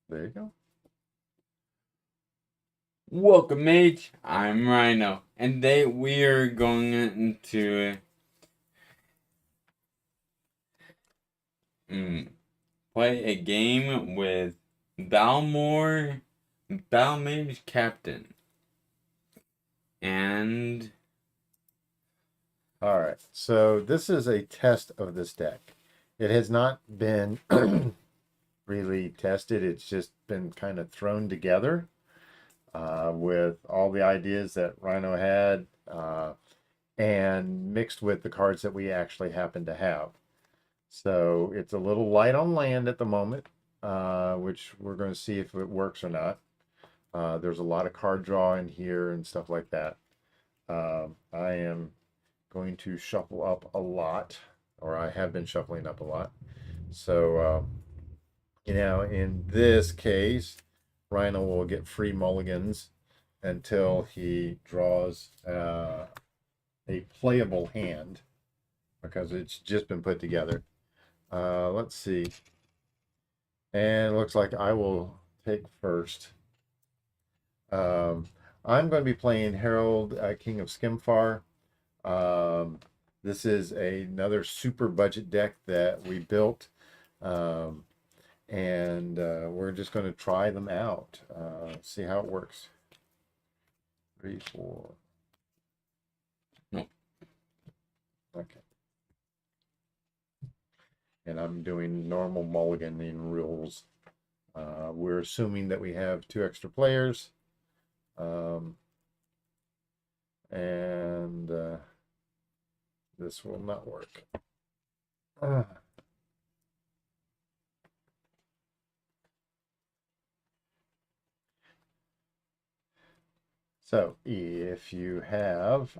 There you go. Welcome, mate. I'm Rhino, and today we are going to play a game with Balmore Battlemage Captain. And All right. So this is a test of this deck. It has not been really tested. It's just been kind of thrown together with all the ideas that Rhino had and mixed with the cards that we actually happen to have. So it's a little light on land at the moment, which we're going to see if it works or not. There's a lot of card draw in here and stuff like that. I am going to shuffle up a lot, or I have been shuffling up a lot. So, in this case, Rhino will get free mulligans until he draws a playable hand because it's just been put together. Let's see. And it looks like I will take first. I'm going to be playing Harold, King of Skimfar. This is another super budget deck that we built. Um, and we're just going to try them out, see how it works. 3, 4. no, Okay. And I'm doing normal mulliganing rules. We're assuming that we have 2 extra players. And this will not work. So if you have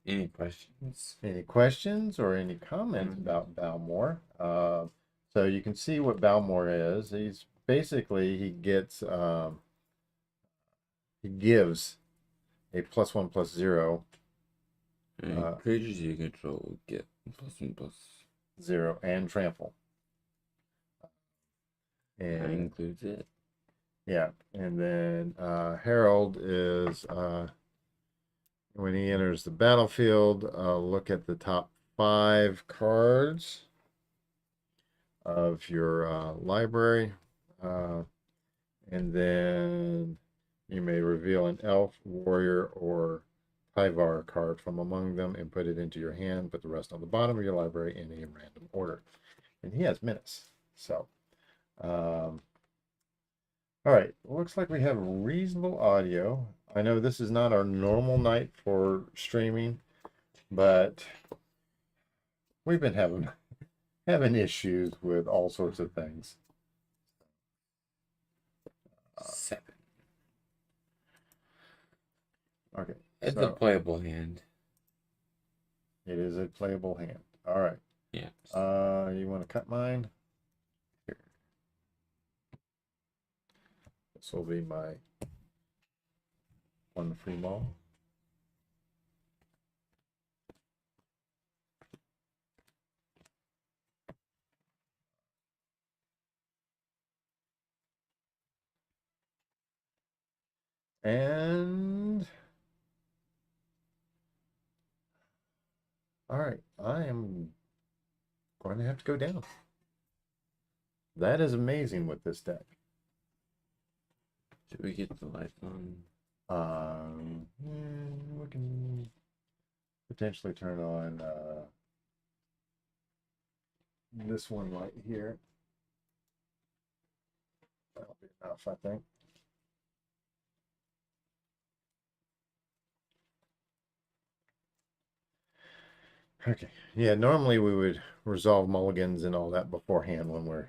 any questions? any questions or any comments about Balmore, so you can see what Balmore is. He's basically he gives a +1/+0. Creatures you control get +1/+0 and trample. That And includes it. yeah, and then Harold is when he enters the battlefield, look at the top 5 cards of your library, and then you may reveal an elf, warrior, or Tyvar card from among them and put it into your hand. Put the rest on the bottom of your library in a random order. And he has menace. So, all right. Looks like we have reasonable audio. I know this is not our normal night for streaming, but we've been having issues with all sorts of things. 7. Okay, It's a so playable hand. it is a playable hand. All right. Yeah. You want to cut mine? Here. This will be my 1 free mall. And all right, I am going to have to go down. That is amazing with this deck. Should we get the lights on? We can potentially turn on this one right here. That'll be enough, I think. Okay. Yeah, normally we would resolve mulligans and all that beforehand when we're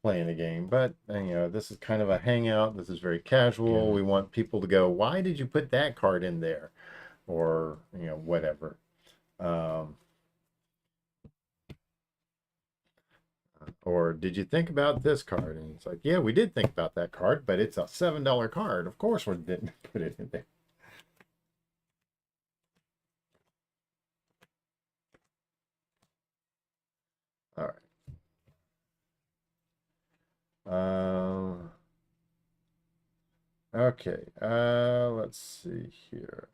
playing a game, but this is kind of a hangout. This is very casual. Yeah. We want people to go, why did you put that card in there? Or, whatever. Or did you think about this card? And it's like, yeah, we did think about that card, but it's a $7 card. Of course we didn't put it in there. All right. Okay, let's see here.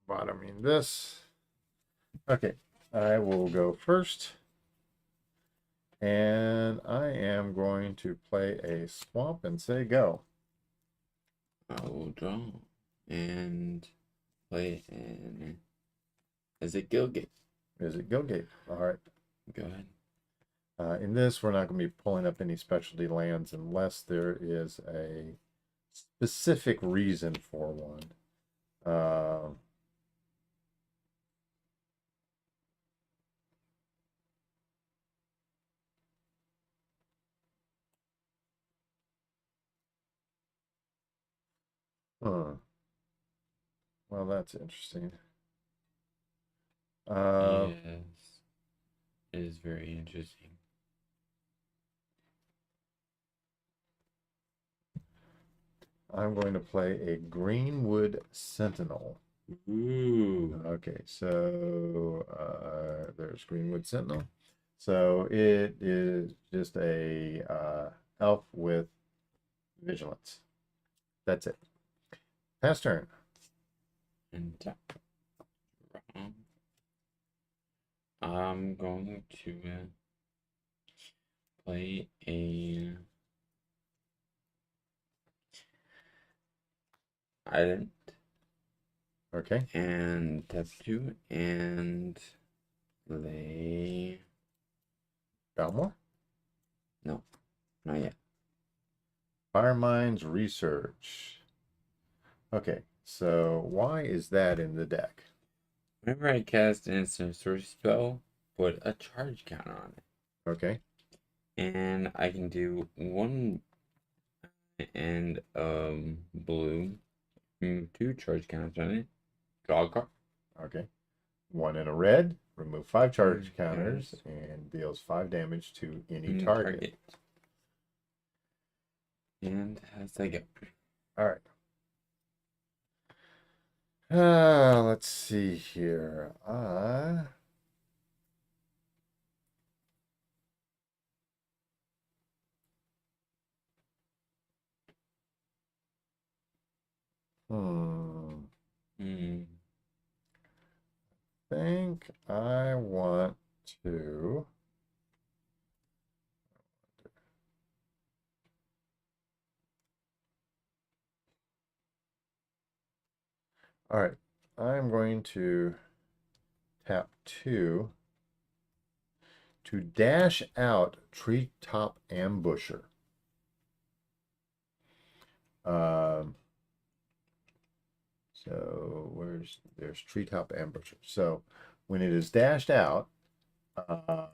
Bottoming this. Okay, I will go first. And I am going to play a swamp and say go. I will draw and play an. Is it Gilgate? Is it Gilgate? All right. Go ahead. In this, we're not going to be pulling up any specialty lands unless there is a specific reason for one. Huh. Well, that's interesting. Yes, it is very interesting. I'm going to play a Greenwood Sentinel. Ooh. Okay, so there's Greenwood Sentinel. So it is just a elf with vigilance. That's it. Pass turn. And tap. I'm going to play a island. Okay. And tap 2 and play. Balmore. No, not yet. Fire Mines Research. Okay, so why is that in the deck? Whenever I cast an instant sorcery spell, put a charge counter on it. Okay. And I can do one and blue, remove 2 charge counters on it, draw a card. Okay. One in a red, remove 5 charge Mm, counters, yes. and deals 5 damage to any target. And as I go. All right. Let's see here. Hmm. Think I want to. All right. I'm going to tap 2 to dash out Treetop Ambusher. So there's Treetop Ambusher. So when it is dashed out, uh,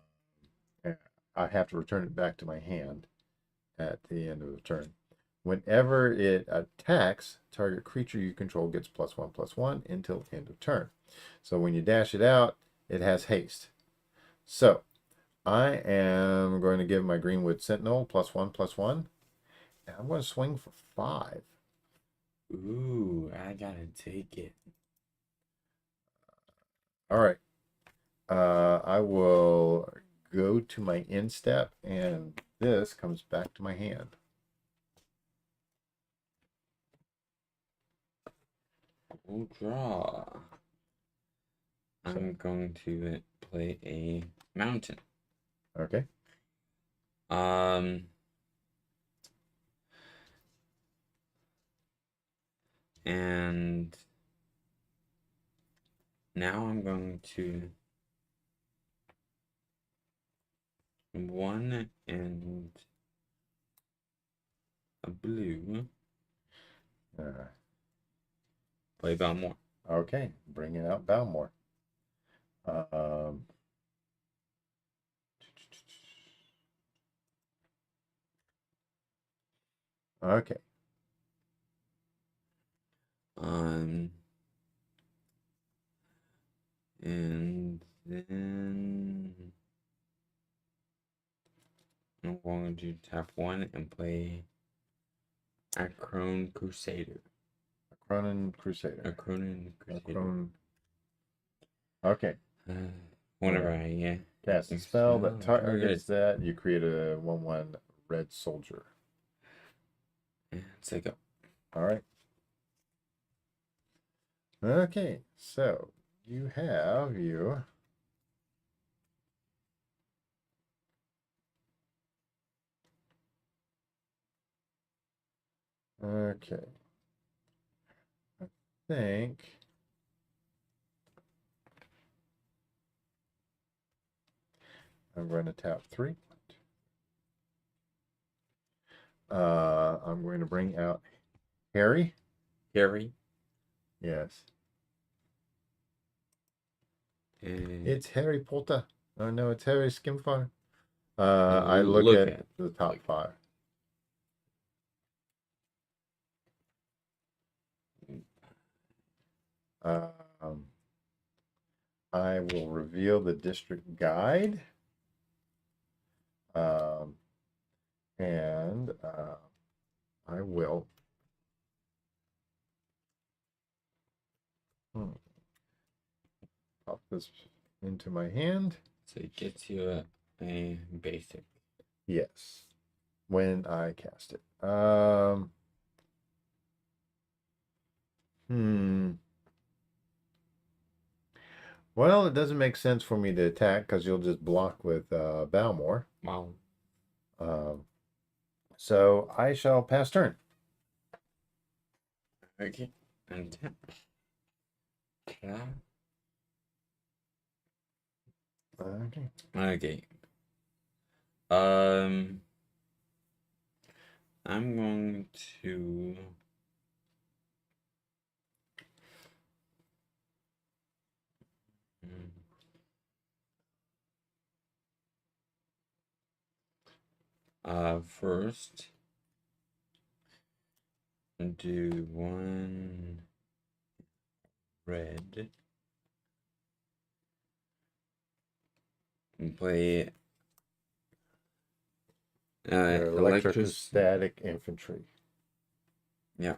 I have to return it back to my hand at the end of the turn. Whenever it attacks, target creature you control gets +1/+1 until end of turn. So when you dash it out, it has haste. So I am going to give my Greenwood Sentinel +1/+1. And I'm going to swing for 5. Ooh, I gotta take it. All right. I will go to my end step, and this comes back to my hand. We'll draw. I'm going to play a mountain. Okay. And now I'm going to 1 and a blue. Play Balmore. Okay, bringing out Balmore. Um, okay. And then I'm going to tap 1 and play Acron Crusader. Cronin Crusader. Acronin Crusader. Okay. Whenever I Cast a spell that targets that, you create a 1/1 red soldier. Let's go. All right. Okay, so you have you. Okay. I think I'm going to tap 3. I'm going to bring out Harry. Harry. Yes. And It's Harry Potter. Oh no, it's Harry Skimfar. I look at the top 5. Um, I will reveal the district guide. And I will pop this into my hand. So it gets you a basic. Yes, when I cast it. Well, it doesn't make sense for me to attack because you'll just block with Balmore. Wow. So I shall pass turn. Okay. And tap. Okay. Okay. I'm going to first do 1 red and play electrostatic infantry. Yeah.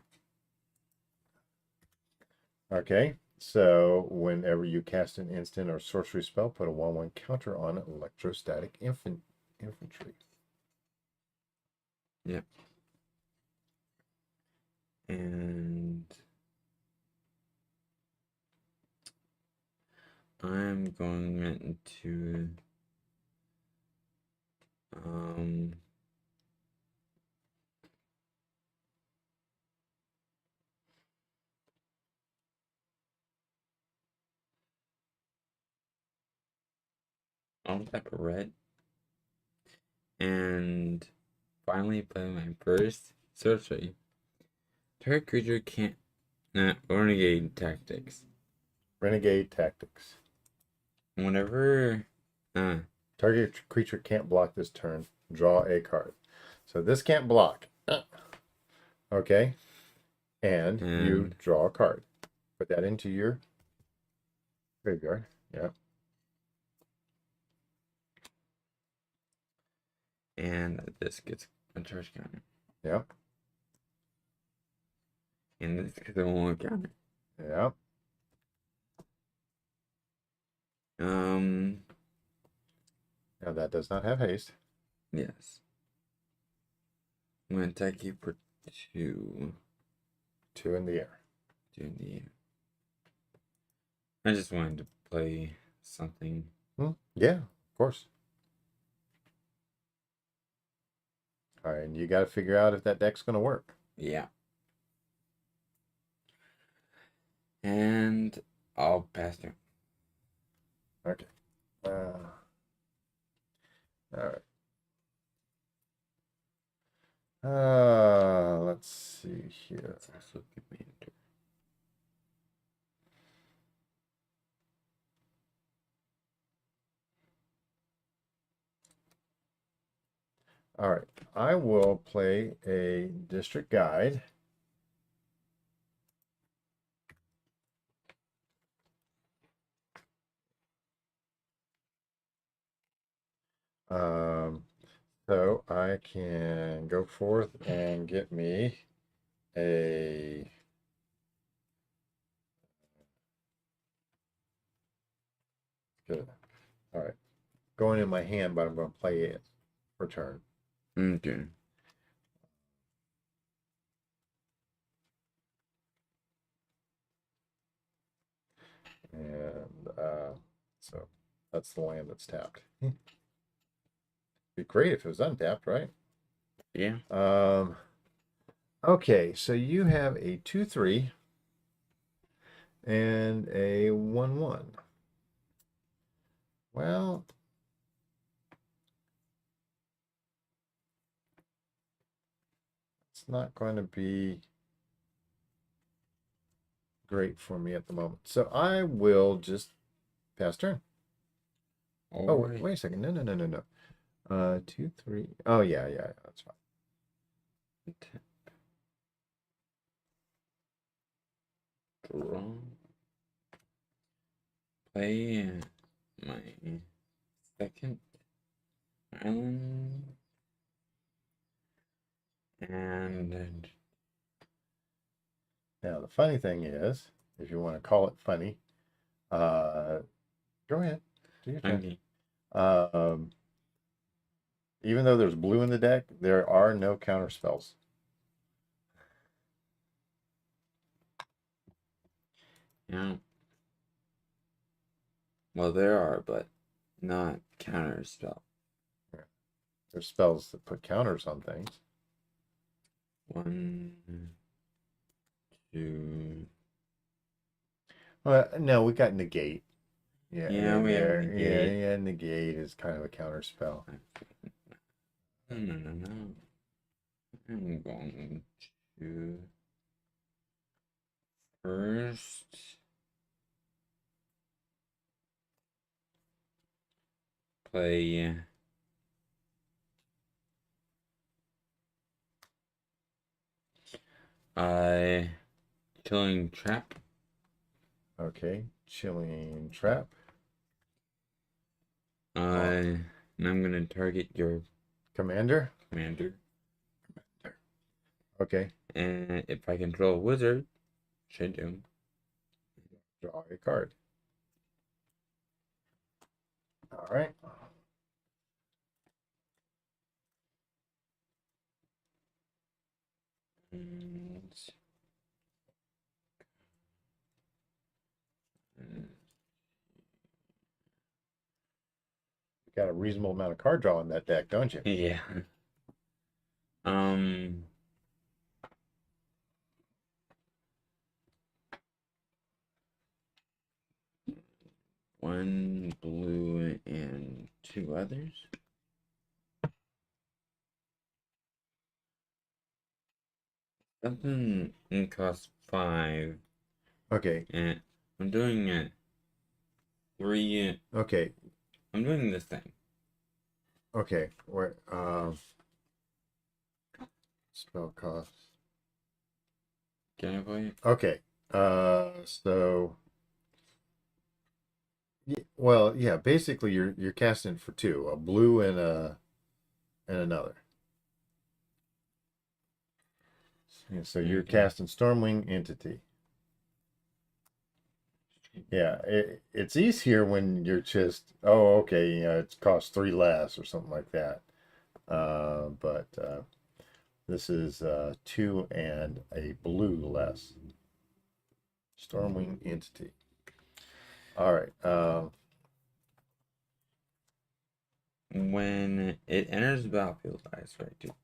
Okay. So whenever you cast an instant or sorcery spell, put a 1/1 counter on electrostatic infantry. Yeah. And I'm going to I'll tap a red and finally play my first sorcery. Target creature can't renegade tactics. Renegade tactics. Whenever Target creature can't block this turn. Draw a card. So this can't block. Okay. And you draw a card. Put that into your graveyard. Yeah. and this gets a charge counter. Yeah. And this gets a 1/1 counter. Yeah. Now that does not have haste. Yes. I'm gonna attack you for 2. 2 in the air. 2 in the air. I just wanted to play something. Yeah, of course. All right, and you got to figure out if that deck's going to work. Yeah. And I'll pass turn. Okay. All right. Let's see here. Let's also give me a turn. All right. I will play a district guide. So I can go forth and get me a All right. Going in my hand, but I'm going to play it for turn. Okay. And so that's the land that's tapped. Be great if it was untapped, right? Yeah. Okay, so you have a 2/3 and a 1/1. Well, it's not going to be great for me at the moment. So I will just pass turn. All Oh, right. wait a second. No. 2, 3. Oh, yeah, that's fine. Draw. Play my second island. And Now, the funny thing is, if you want to call it funny, go ahead. Do your turn. okay. Even though there's blue in the deck, there are no counter spells. Yeah. Well, there are, but not counter spell. There's spells that put counters on things. 1, 2. Well, no, we got negate. Yeah, Yeah, in we have there. negate. Yeah, negate is kind of a counter spell. No. I'm going to first play Killing Trap. Okay, chilling trap. And I'm gonna target your Commander. commander. Okay, And if I control a wizard, should do. draw a card. All right. And, You got a reasonable amount of card draw in that deck, don't you? yeah. Um. One blue and 2 others. Something costs 5. Okay, And I'm doing it 3. okay, I'm doing this thing. okay. Where spell cost. Can I play it? Okay. So well, yeah, basically you're casting for 2, a blue and another. Yeah, so you're Okay. casting Stormwing Entity. Yeah, it's easier when you're just, oh, okay, you know, it costs 3 less or something like that. But this is 2 and a blue less. Stormwing Entity. All right. When it enters the battlefield, I swear to.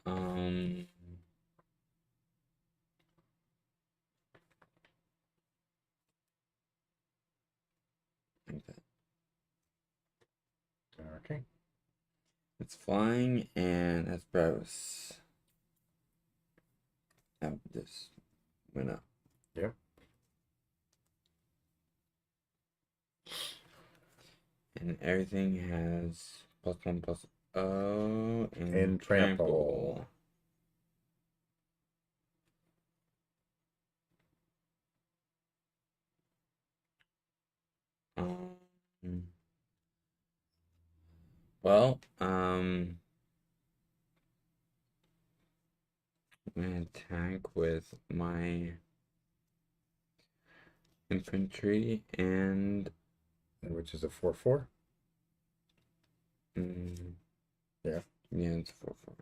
Um. Like that. Okay. It's flying and that's Bravos. Now this went up. Yep. And everything has +1 +0 and And trample. Um, well, I'm gonna attack with my infantry, and which is a 4/4. mm, Yeah. yeah, it's 4/4.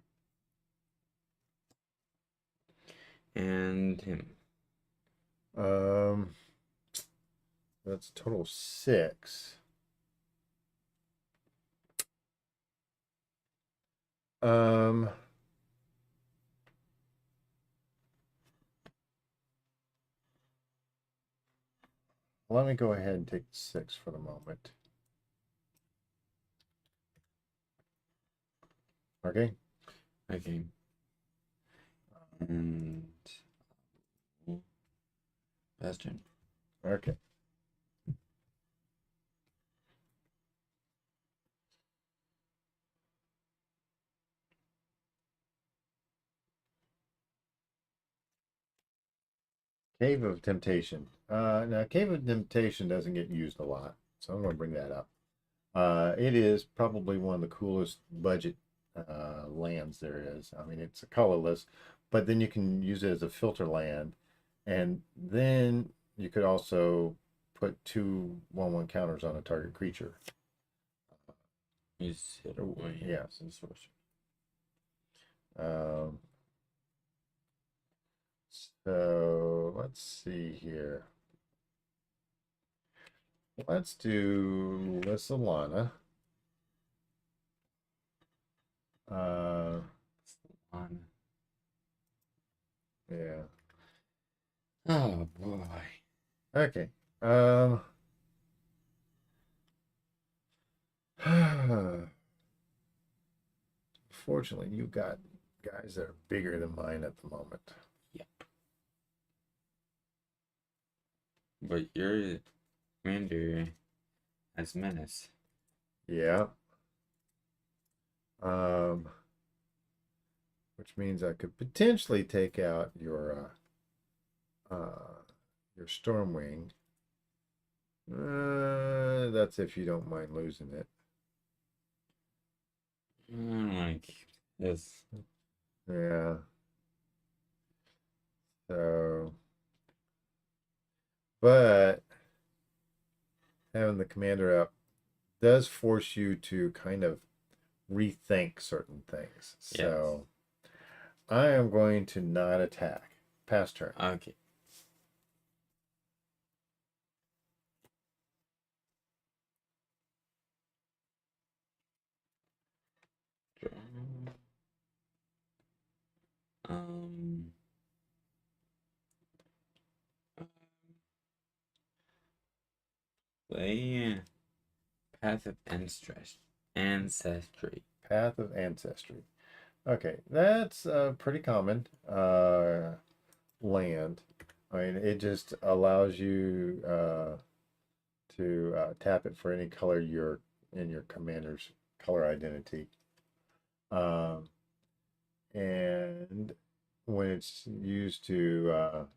And him. That's a total of 6. Um, Let me go ahead and take 6 for the moment. Okay. Okay. And Bastion. Okay. Cave of Temptation. Now Cave of Temptation doesn't get used a lot, so I'm going to bring that up. It is probably one of the coolest budget lands there is. I mean, it's a colorless, but then you can use it as a filter land, and then you could also put 2/1/1 counters on a target creature. He's hit Oh, away. yeah. Some sorcery. So let's see here. Let's do Lissalana. On. Yeah. Oh boy. Okay. Fortunately, you got guys that are bigger than mine at the moment. Yep. But your commander has menace. Yeah. Which means I could potentially take out your Stormwing. That's if you don't mind losing it. Like this. Yeah. So, but having the commander up does force you to kind of rethink certain things. So, I am going to not attack. Pass turn. Okay. Um. Play Path of Ancestry. Path of Ancestry. Okay, that's a pretty common land. I mean, it just allows you to tap it for any color you're in your commander's color identity. And when it's used to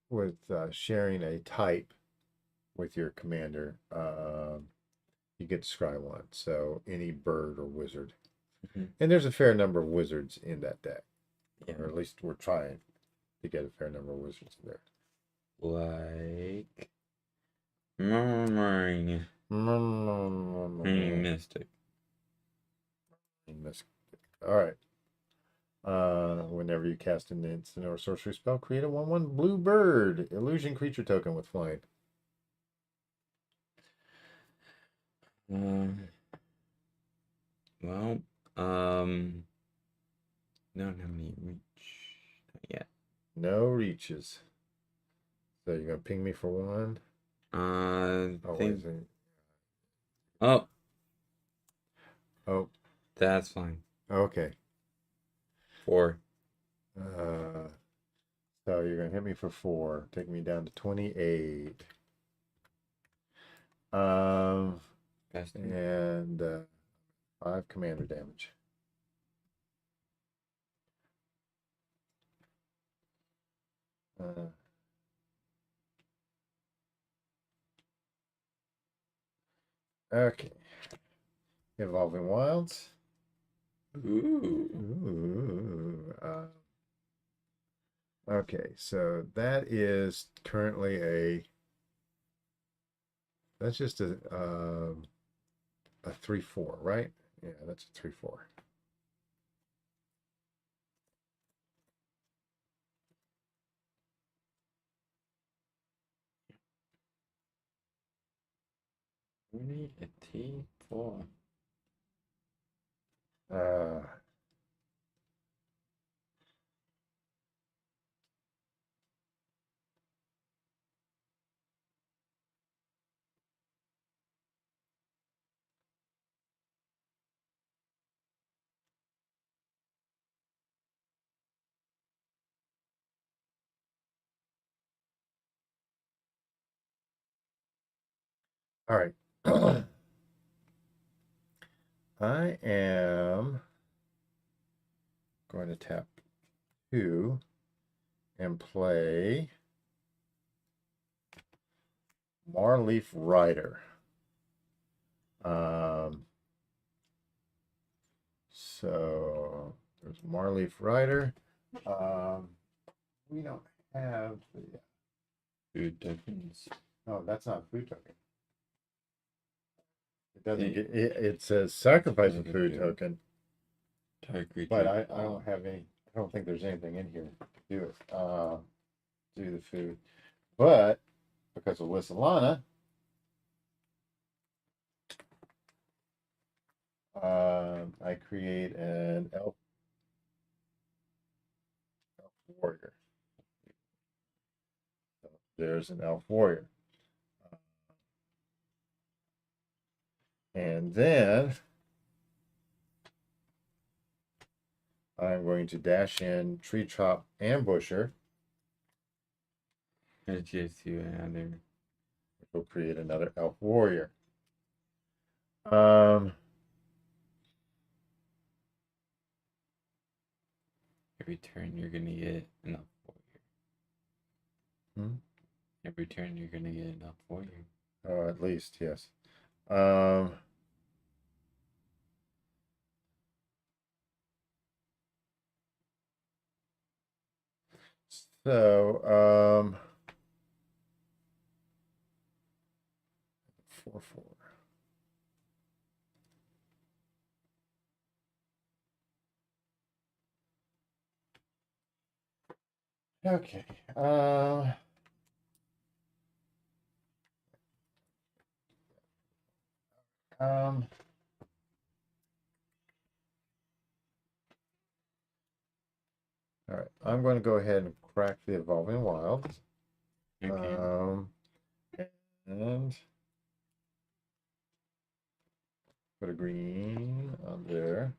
with sharing a type with your commander, you get to scry one. So any bird or wizard. And there's a fair number of wizards in that deck. Yeah. Or at least we're trying to get a fair number of wizards in there. Like Murmuring Mystic. All right. Whenever you cast an instant or sorcery spell, create a 1/1 blue bird illusion creature token with flying. Well, don't have any reach. Not yet. No reaches. So you're gonna ping me for 1? Think. Wait, Oh, oh, that's fine. okay. 4. So you're gonna hit me for 4, take me down to 28. And 5 commander damage. Okay. Evolving Wilds. Ooh. Ooh. Okay, so that is currently that's just a 3/4, right? Yeah, that's a 3/4. Really? A T4. Uh, all right. I am going to tap 2 and play Marleaf Rider. So there's Marleaf Rider. We don't have the. Food tokens. Oh, that's not a food token. It doesn't It- get. It says sacrifice a Sacrifice a food food. token, Target creature. but I don't have any. I don't think there's anything in here to do it. Do the food, but because of Wissalana, I create an elf warrior. So there's an elf warrior. And then I'm going to dash in Tree Chop Ambusher, It's just you adding. which will create another elf warrior. Um, Every turn you're gonna get enough for you. Hmm? Every turn you're gonna get enough for you. Oh, at least, yes. Um, so, 4/4. Okay. Um, all right. I'm going to go ahead and crack the Evolving Wilds. Okay. And put a green on there.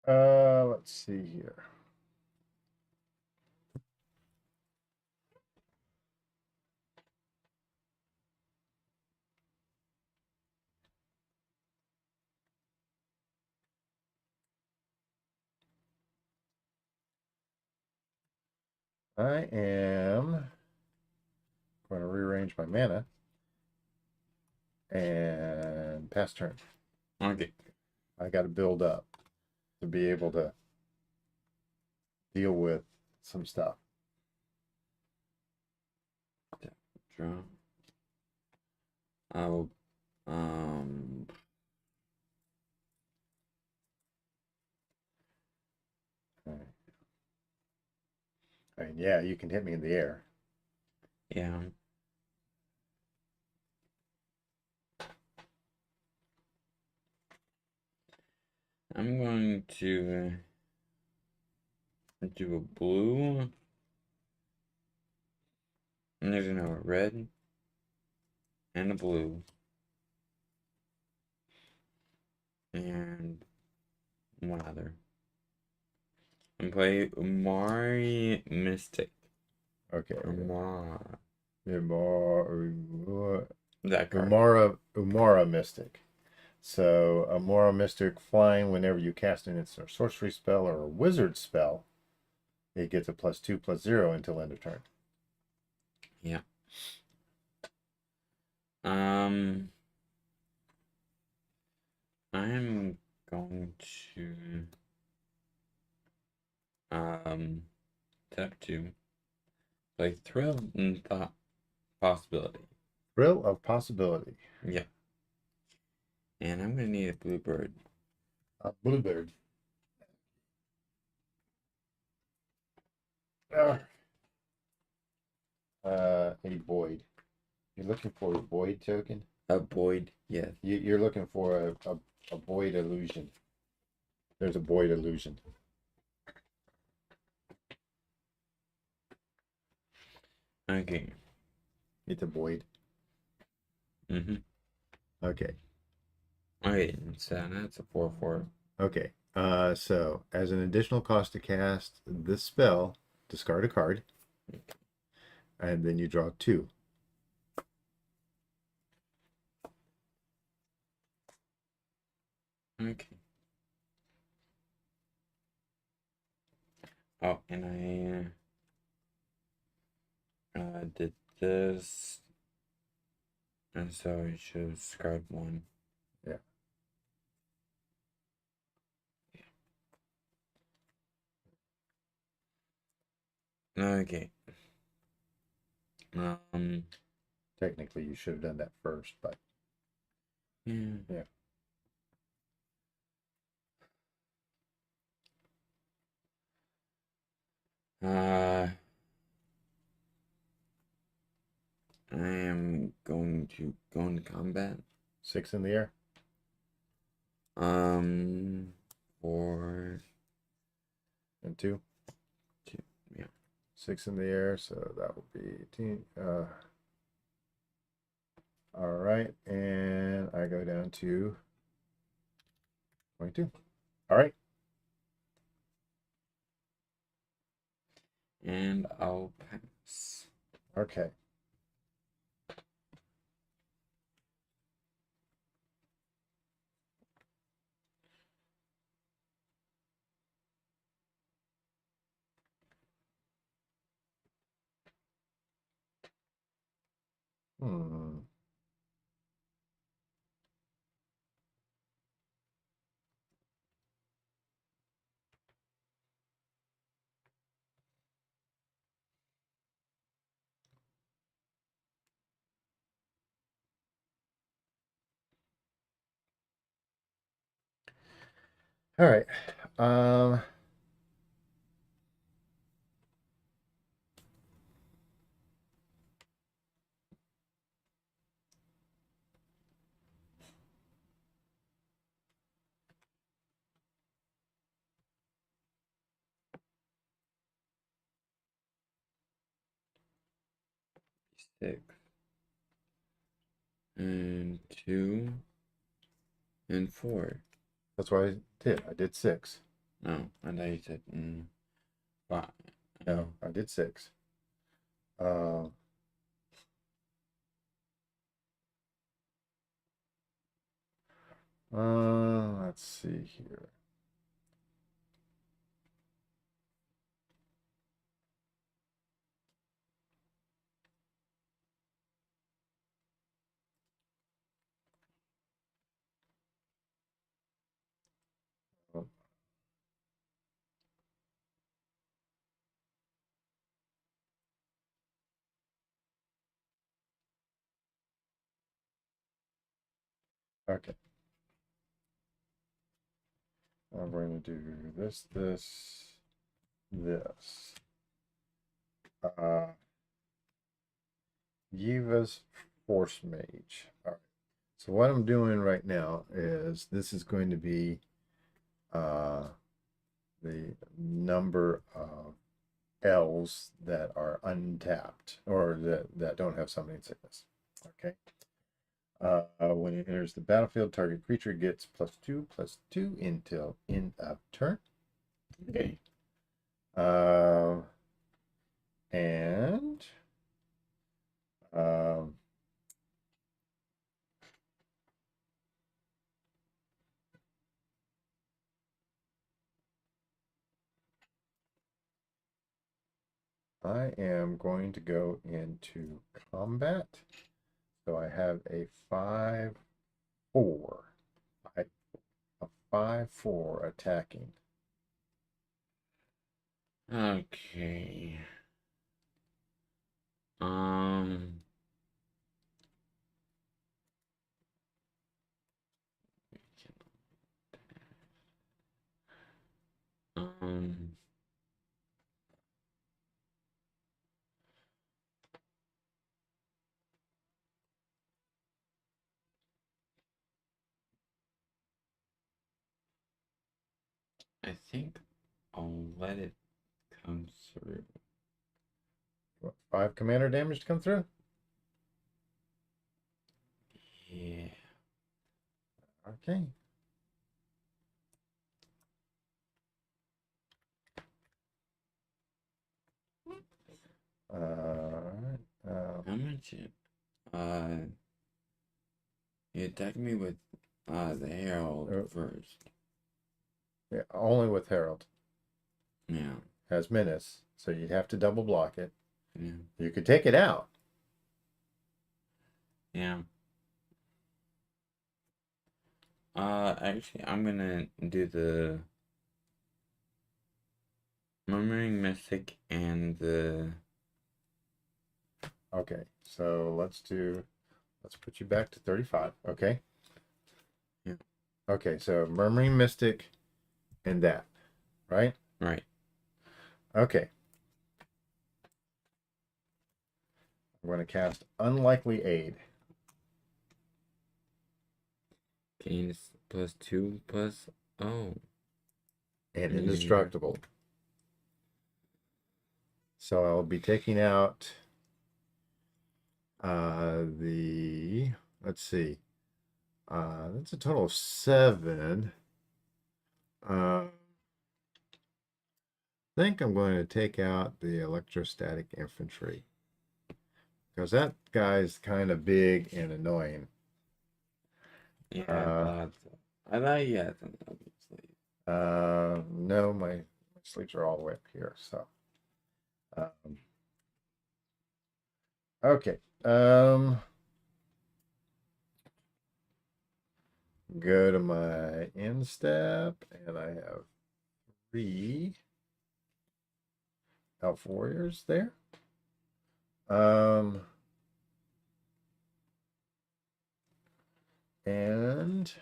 Uh, let's see here. I am going to rearrange my mana and pass turn. Okay. I got to build up to be able to deal with some stuff. Draw. I'll um I mean, yeah, you can hit me in the air. yeah. I'm going to do a blue. And there's another red and a blue. And one other. And play Umari Mystic. Okay. Umara. Umara That card. Mystic. So a Moral Mystic flying, whenever you cast an instant or sorcery spell or a wizard spell, it gets a +2/+0 until end of turn. Yeah. I'm going to step 2. Play Thrill and Thought Possibility. Thrill of Possibility. Yeah. And I'm gonna need a bluebird. A bluebird. A void. You're looking for a void token? A void, yes. You're looking for a void illusion. There's a void illusion. Okay. It's a void. Mm-hmm. Okay. Okay, so that's a 4/4. Okay. So as an additional cost to cast this spell, discard a card, and then you draw 2. Okay. Oh, and I did this, and so I should have discard 1. Yeah. Okay. Technically, you should have done that first, but Yeah. yeah. I am going to go into combat. 6 in the air. 4 And 2. 2. Yeah. 6 in the air, so that will be 18. All right, and I go down to 22. All right. And I'll pass. Okay. Hmm. All right. 6 and 2 and 4. That's what I did. I did 6. No, I thought you said 5. No, I did 6. Uh, let's see here. Okay. I'm going to do this, this. Yiva's Force Mage. All right. So what I'm doing right now is this is going to be the number of elves that are untapped or that don't have summoning sickness. Okay. When it enters the battlefield, target creature gets +2/+2 until end of turn. Okay. And I am going to go into combat. So I have a 5/4. A 5/4 attacking. Okay. Um. Um. I think I'll let it come through. What, 5 commander damage to come through? Yeah. Okay. Alright. How much? Uh. You attacked me with the Herald first. Yeah, only with Herald. Yeah. Has menace, so you'd have to double block it. Yeah. You could take it out. Yeah. Actually, I'm gonna do the Murmuring Mystic and the. Okay, so let's put you back to 35. Okay. Yeah. Okay, so Murmuring Mystic and that, right? Right. Okay. I'm going to cast Unlikely Aid. Gains +2 plus. Oh. And Indestructible. So I'll be taking out let's see. That's a total of 7. I think I'm going to take out the electrostatic infantry because that guy's kind of big and annoying. Yeah, I thought so. I thought you had something up your sleeve. No, my sleeves are all the way up here. So, okay. Go to my end step, and I have 3 elf warriors there. And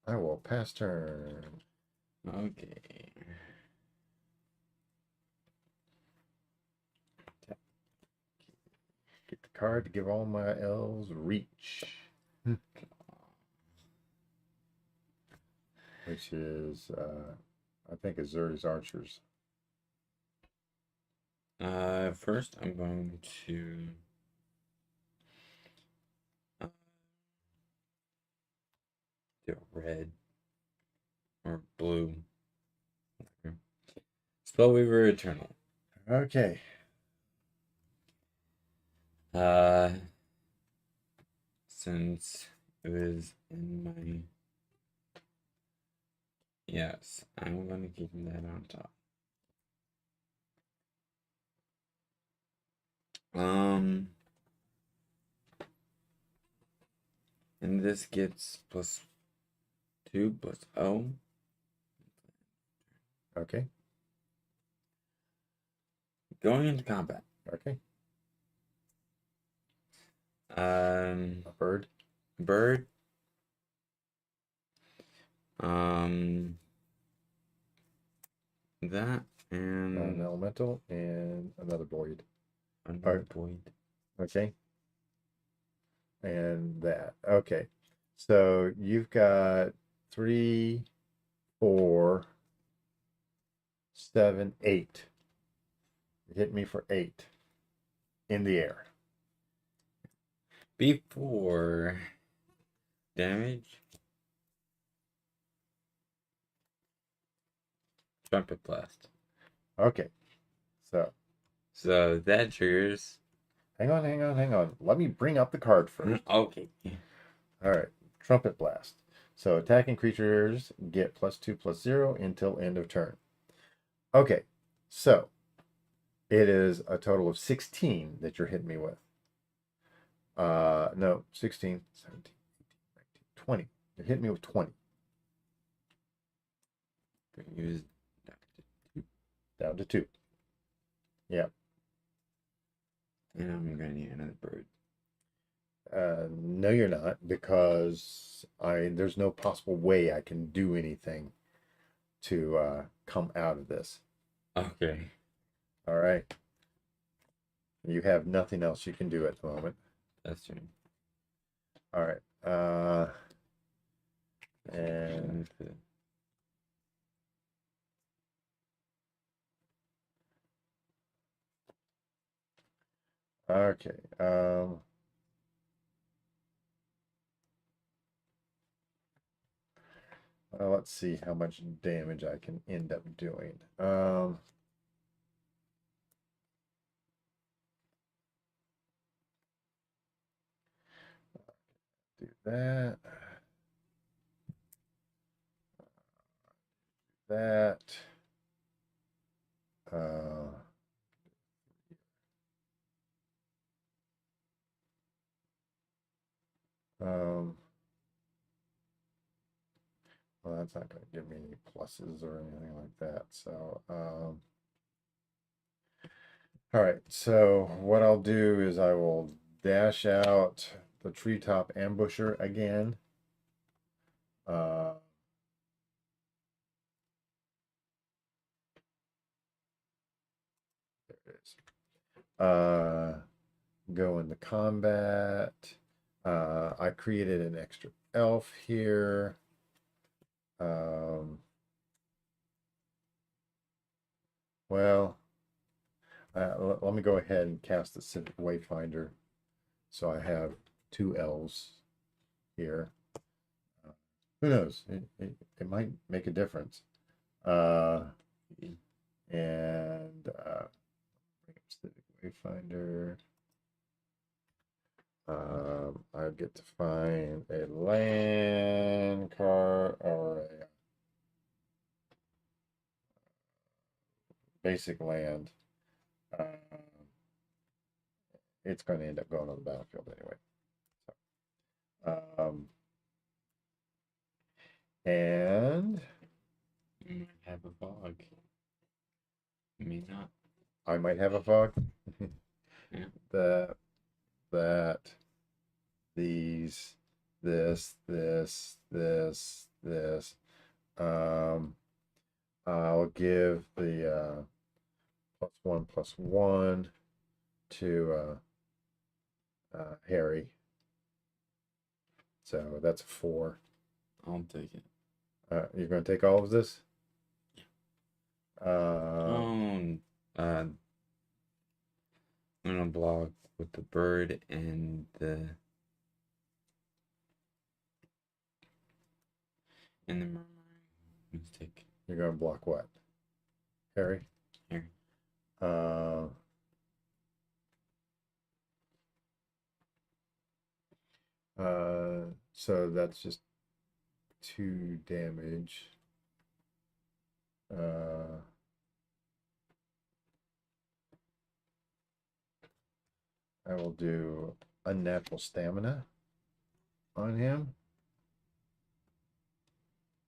I will pass turn. Okay. Get the card to give all my elves reach. Which is, I think, Azuri's archers. First I'm going to do red or blue. Spellweaver Eternal. Okay. Since it was in my. Yes, I'm gonna keep that on top. And this gets +2 plus O. Okay. Going into combat. Okay. A bird. Bird. That and an elemental and another void. Another void. Okay. And that. Okay. So you've got 3, 4, 7, 8. You hit me for 8 in the air. Before damage. Trumpet blast. Okay. So that triggers. Hang on. Let me bring up the card first. Okay. All right. Trumpet blast. So attacking creatures get +2/+0 until end of turn. Okay, so it is a total of 16 that you're hitting me with. No, 16, 17, 18, 19, 20. You're hitting me with 20. Use Down to 2. Yeah. and I'm gonna need another bird. No, you're not, because there's no possible way I can do anything to come out of this. Okay. All right. You have nothing else you can do at the moment. That's true. All right. And okay. Let's see how much damage I can end up doing. Do that. That. Um, well, that's not going to give me any pluses or anything like that. So, all right. So what I'll do is I will dash out the treetop ambusher again. There it is. Go into combat. I created an extra elf here. Well, let me go ahead and cast the Civic Wayfinder. So I have 2 elves here. Who knows? It might make a difference. And Civic Wayfinder. I get to find a land card or a basic land. It's going to end up going on the battlefield anyway. So, and You might have a fog. May not. I might have a fog. Yeah. That, these, this. I'll give the +1/+1 to Harry. So that's a 4. I'll take it. You're going to take all of this? I'm gonna block with the bird and the murmuring mystic. You're going to block what? Harry? Here. So that's just 2 damage. I will do unnatural stamina on him.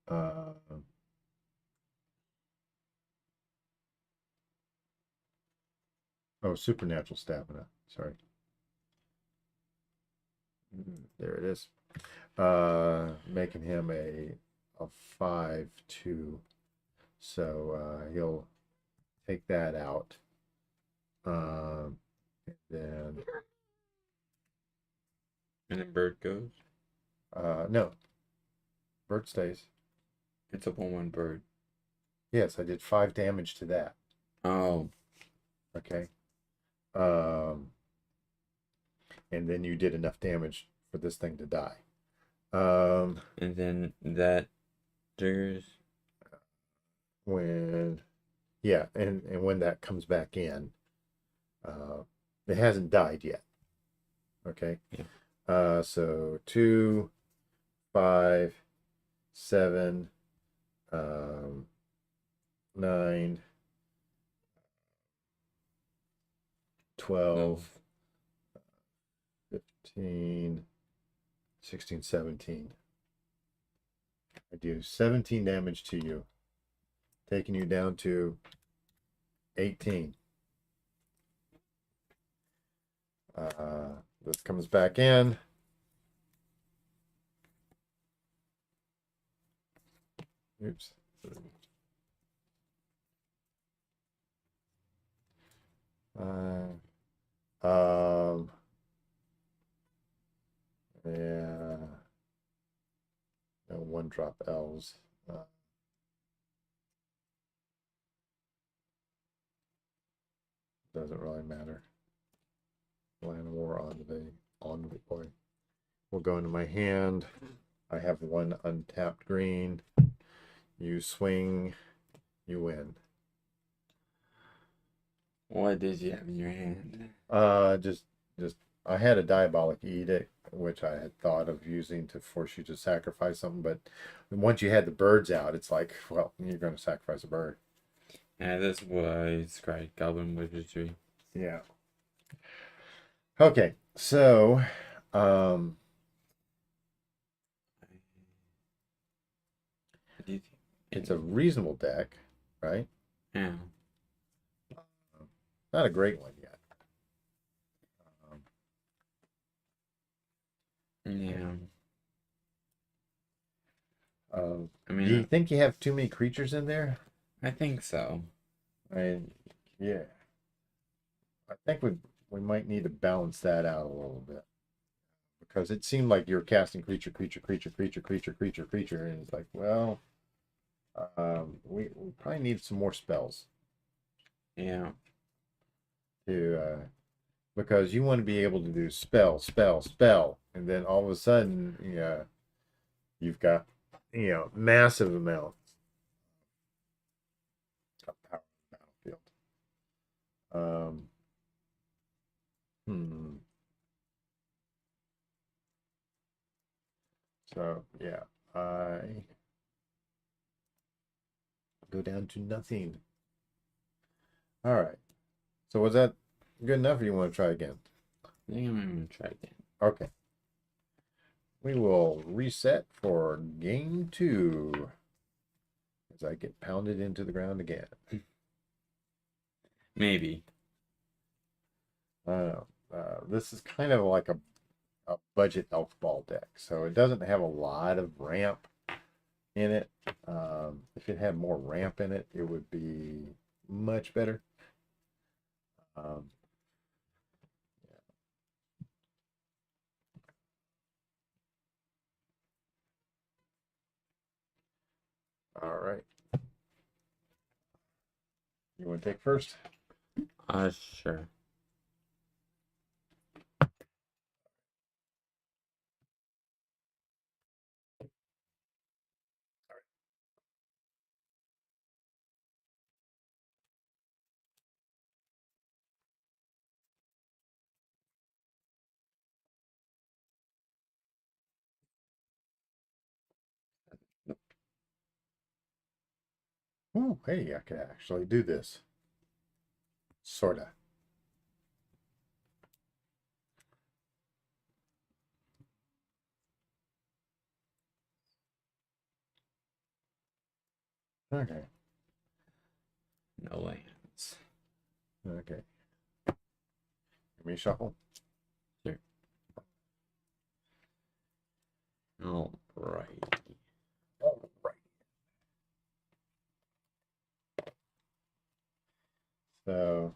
Oh, supernatural stamina. Sorry. There it is. Making him a 5/2. So he'll take that out. And then bird goes. No, bird stays. It's a 1/1 bird. Yes, I did 5 damage to that. Oh. Okay. And then you did enough damage for this thing to die. And then that triggers when, yeah, and when that comes back in, it hasn't died yet. Okay. Yeah. So 2, 5, 7, 9, 12, 15, 16, 17. I do 17 damage to you, taking you down to 18. This comes back in. Oops. Yeah. No one drop elves. Doesn't really matter. Land war on the boy. We'll go into my hand. I have one untapped green. You swing, you win. What did you have in your hand? Just I had a diabolic edict, which I had thought of using to force you to sacrifice something, but once you had the birds out, it's like, well, you're going to sacrifice a bird. Yeah, that's why it's called Goblin Wizardry. Yeah. Okay, so, What do you think? it's a reasonable deck, right? Yeah. Not a great one yet. Yeah. I Do mean, you think you have too many creatures in there? I think so. I mean, yeah. I think we might need to balance that out a little bit. Because it seemed like you're casting creature, and it's like, well, we probably need some more spells Yeah. to because you want to be able to do spell, and then all of a sudden, yeah, you've got massive amounts of power in the battlefield. Hmm. So yeah, I go down to nothing. All right. So was that good enough, or you want to try again? I think I'm gonna try again. Okay. We will reset for game 2 as I get pounded into the ground again. Maybe. I don't know. This is kind of like a budget elf ball deck, so it doesn't have a lot of ramp in it. If it had more ramp in it, it would be much better. Um, all right. You want to take first? Sure. Ooh, hey, I can actually do this. Sorta. Okay. No lands. Okay. Let me shuffle. Sure. All right. All right. So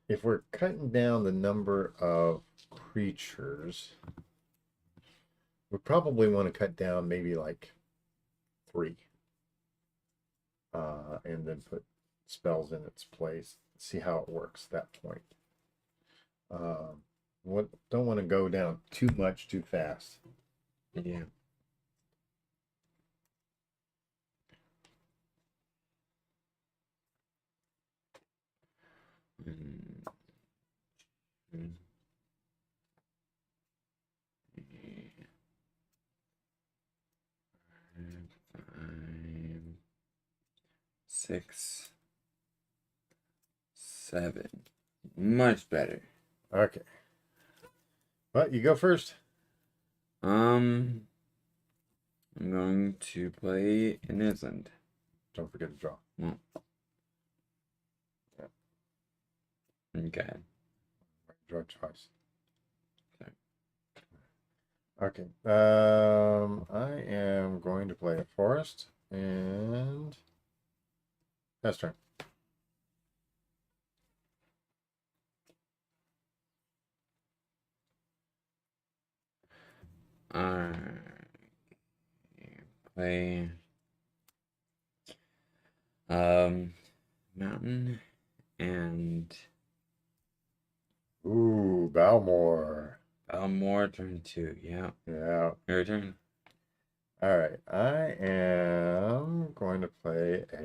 if we're cutting down the number of creatures, we probably want to cut down maybe like 3. And then put spells in its place. See how it works at that point. Don't want to go down too much too fast. Yeah. Mm. Mm. 5, 6, 7. Much better. Okay. Well, you go first. I'm going to play an instant. Don't forget to draw. Well, okay. Draw twice. Sorry. Okay. I am going to play a forest and that's turn. Play mountain and Ooh, Balmore. Balmore turn 2. Yeah. Yeah. Your turn. All right. I am going to play a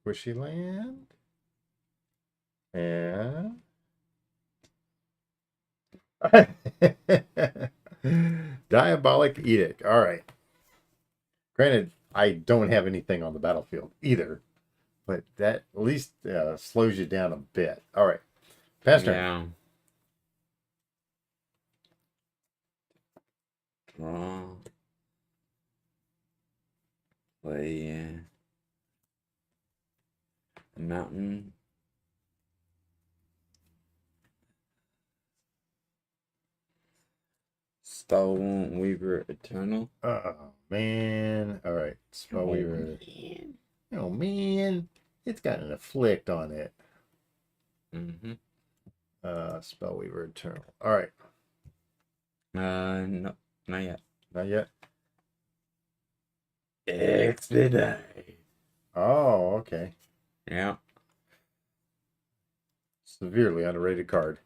squishy land and Diabolic Edict. All right. Granted, I don't have anything on the battlefield either, but that at least slows you down a bit. All right. Pass turn. Yeah. Draw. Play a mountain. Spellweaver Eternal. Oh, man. All right. Spellweaver. Man. Oh, man. It's got an afflict on it. Mm-hmm. Spellweaver Eternal. All right. No, not yet. Not yet. Expedite. Oh, okay. Yeah. Severely underrated card.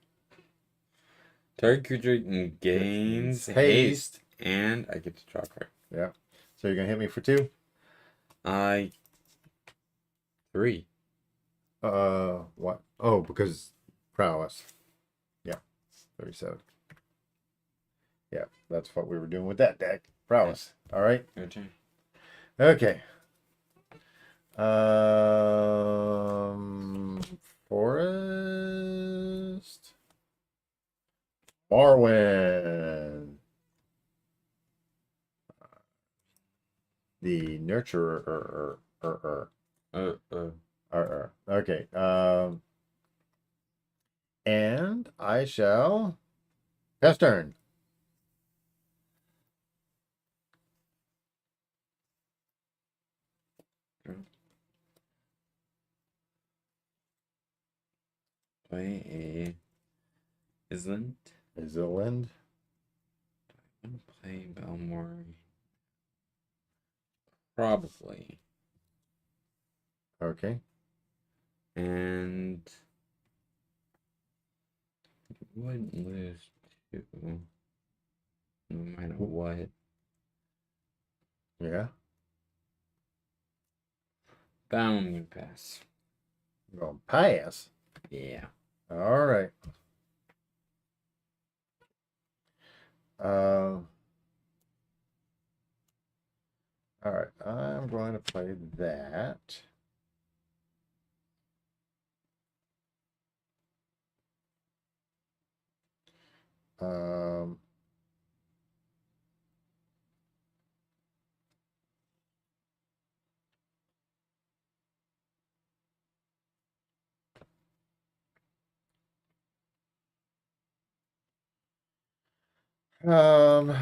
Target creature gains haste, and I get to draw a card. Yeah. So you're gonna hit me for 2? 3. What? Oh, because prowess. Yeah. 37. Yeah, that's what we were doing with that deck. Prowess. All right. Your turn. Okay. Forest. Morwen. The nurturer. Okay. And I shall pass turn. Play a Island. Island. I'm gonna play Balmore. Probably. Okay. And wouldn't lose 2. No matter what. Yeah. Bound pass. I'm going to pass. Yeah. All right. All right. I'm going to play that. Um, um,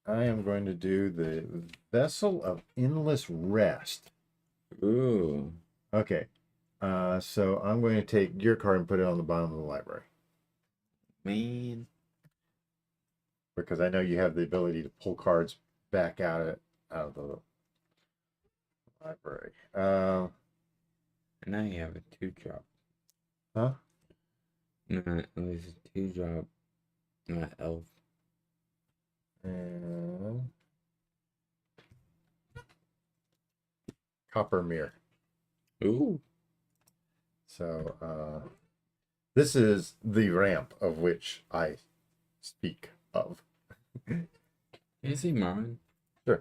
I am going to do the Vessel of Endless Rest. Ooh. Okay. So I'm going to take your card and put it on the bottom of the library. Man. Because I know you have the ability to pull cards back out of the library. And now you have a 2-drop. Huh? No, there's a 2-drop. Not elf. And Copper Mirror. Ooh. So this is the ramp of which I speak of. Can you see Marvin? Sure.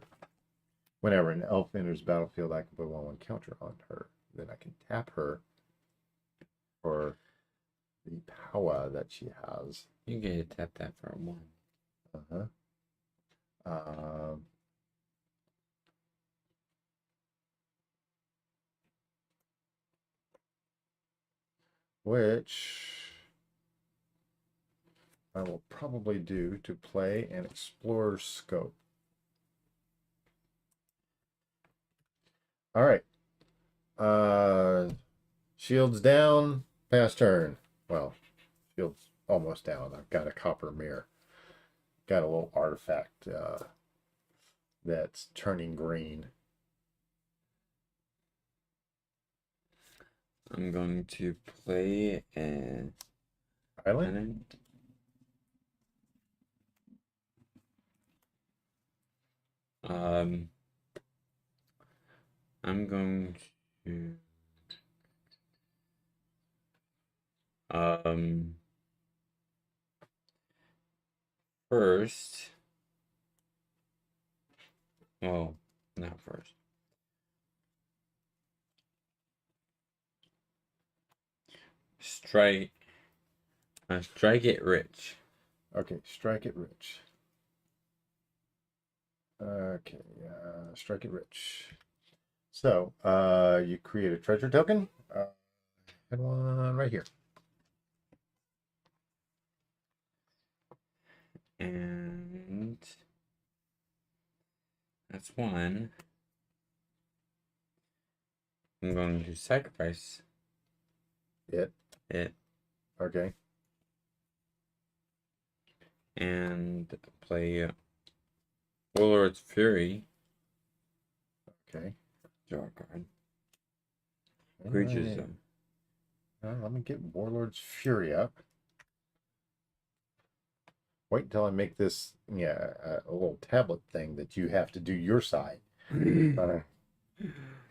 Whenever an elf enters battlefield, I can put 1/1 counter on her. Then I can tap her for the power that she has. You get to tap that for a 1. Uh-huh. Which I will probably do to play an Explorer's Scope. All right. Shields down, pass turn. Well, shields almost down. I've got a copper mirror. Got a little artifact that's turning green. I'm going to play an Island? I'm going to first. Well, not first. Strike it rich. Okay, strike it rich. Okay, strike it rich. So, you create a treasure token. And one right here. And that's 1. I'm going to sacrifice It. Okay. And play Warlord's Fury. Okay. Draw a card. All Creatures. right. Let me get Warlord's Fury up. Wait until I make this, a little tablet thing that you have to do your side.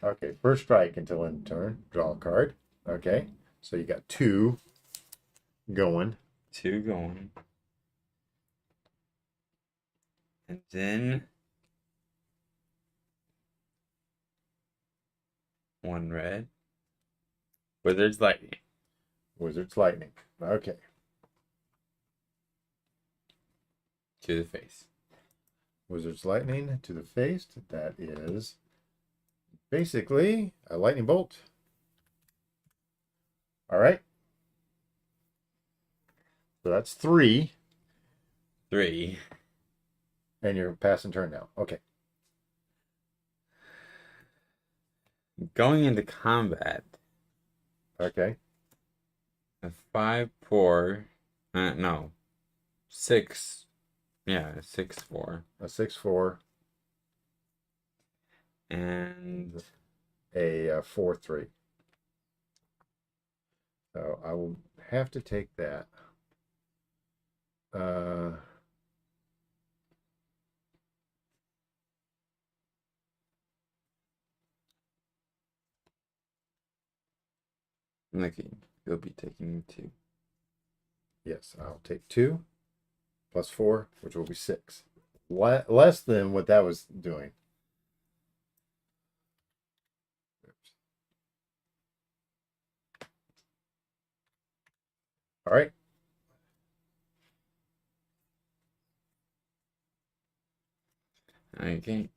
Okay, first strike until end turn. Draw a card. Okay, so you got 2 going. 2 going. And then 1 red. Wizard's Lightning. Wizard's Lightning. Okay. To the face. Wizard's Lightning to the face. That is basically a lightning bolt. All right. So that's 3. 3. And you're passing turn now. Okay. Going into combat. Okay. A 5/4. No. 6. Yeah, 6/4. A 6/4. And a 4/3. So I will have to take that. okay, you'll be taking 2. Yes, I'll take 2 plus 4, which will be 6. Less than what that was doing. Oops. All right. Okay.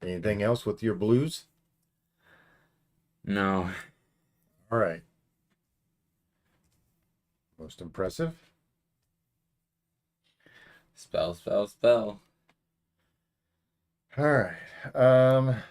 Anything else with your blues? No. All right. Most impressive. Spell, spell, spell. All right.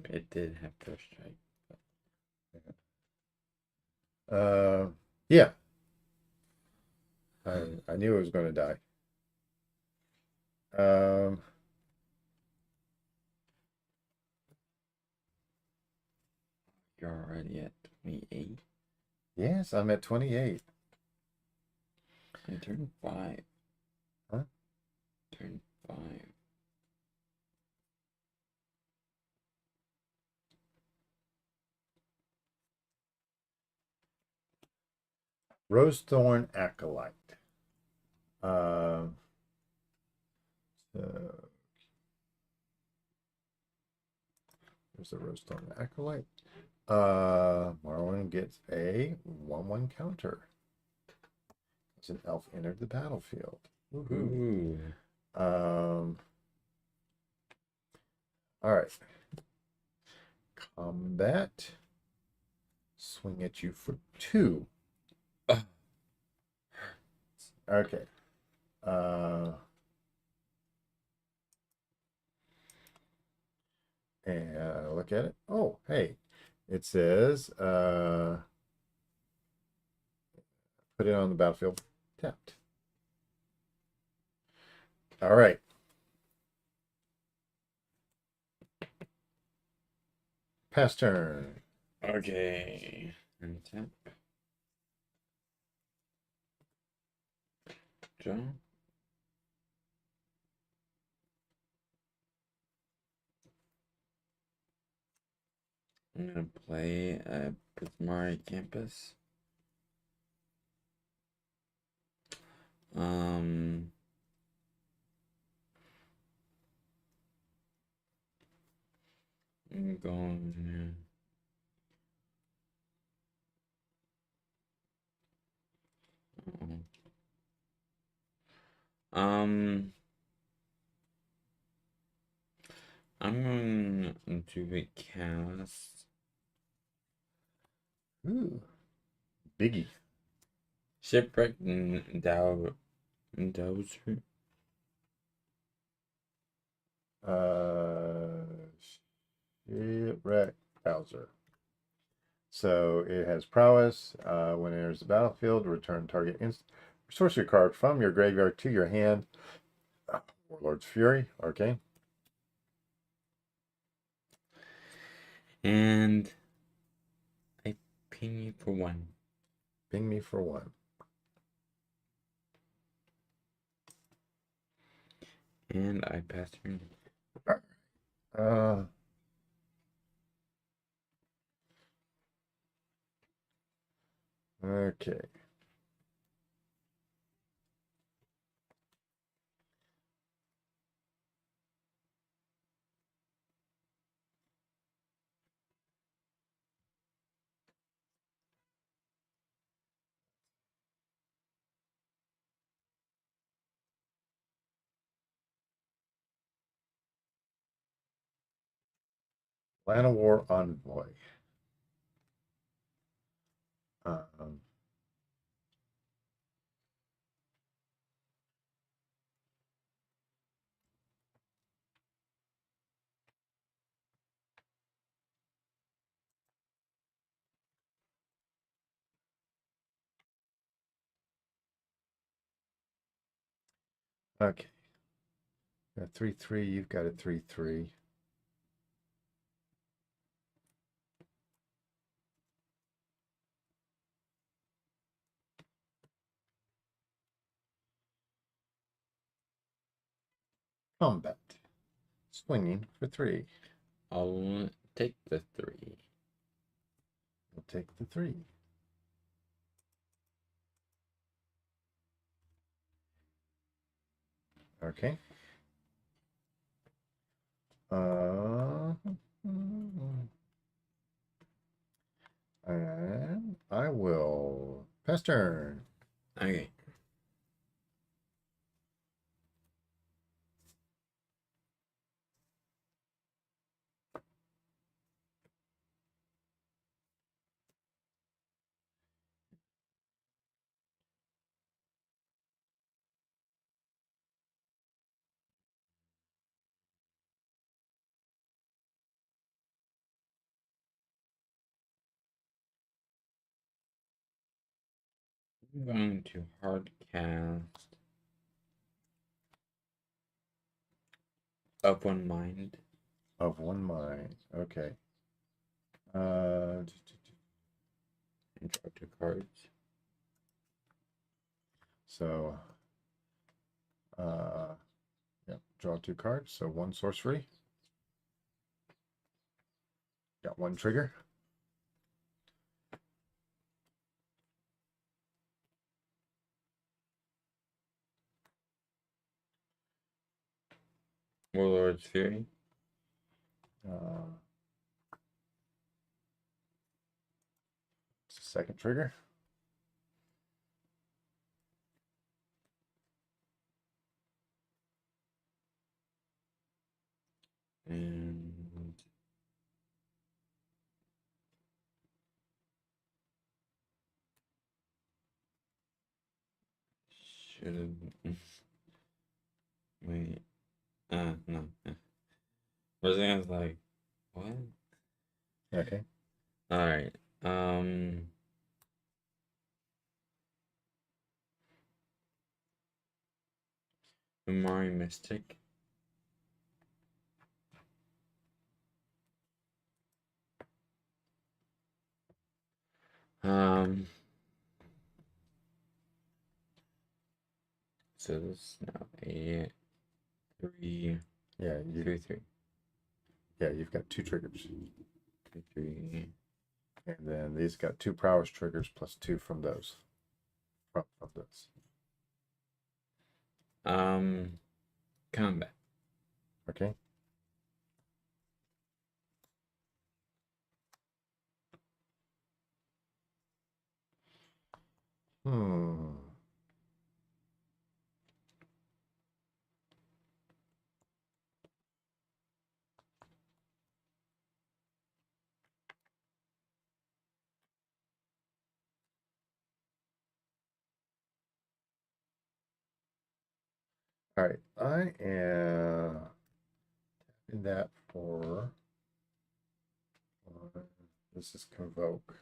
It did have first strike. Yeah. I knew it was going to die. You're already at 28. Yes, I'm at 28. And turn 5. Huh? Turn 5. Rosethorn Acolyte. So there's the Rosethorn Acolyte. Marwyn gets a 1/1 counter. As an elf entered the battlefield. Ooh. All right. Combat. Swing at you for 2. Okay. And look at it. Oh, hey. It says put it on the battlefield. Tapped. All right. Pass turn. Okay. And tap. Draw. I'm gonna play Balmore Campus. I'm going. I'm going to cast Ooh. Biggie. Shipwreck and Dowser. Shipwreck Bowser. So it has prowess. When it enters the battlefield, return target sorcery card from your graveyard to your hand. Warlord's Fury. Okay. And I ping you for 1. Ping me for 1. And I pass turn. Okay. Plan of War Envoy. Um, okay. Got 3/3. You've got a 3/3. Combat. Swinging for 3. I'll take the 3. We'll take the 3. Okay. And I will pass turn. Okay. I'm going to hard cast Of One Mind. Of One Mind. Okay. And draw 2 cards. So, yeah, draw 2 cards. So 1 sorcery. Got 1 trigger. Warlord's Fury. It's the second trigger. And should have. Wait. No. First thing I was like, what? Okay. All right. Umari Mystic. So this is now a 3, Yeah, 3, 3. yeah, you've got 2 triggers. 3, 3. And then these got 2 prowess triggers plus 2 from those. From those. Combat. Okay. Hmm. All right, I am in that for this is convoke.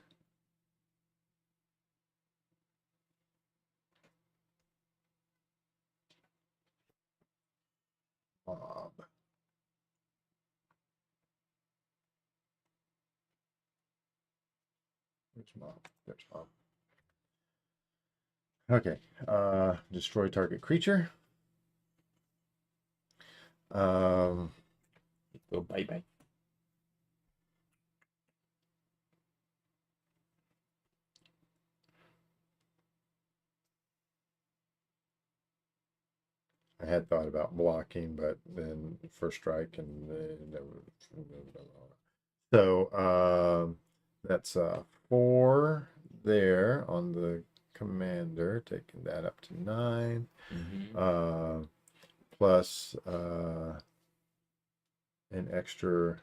Mob. Which mob? There's mob. Okay. Destroy target creature. Go bye bye. I had thought about blocking, but then first strike and so that's 4 there on the commander, taking that up to 9. Plus an extra.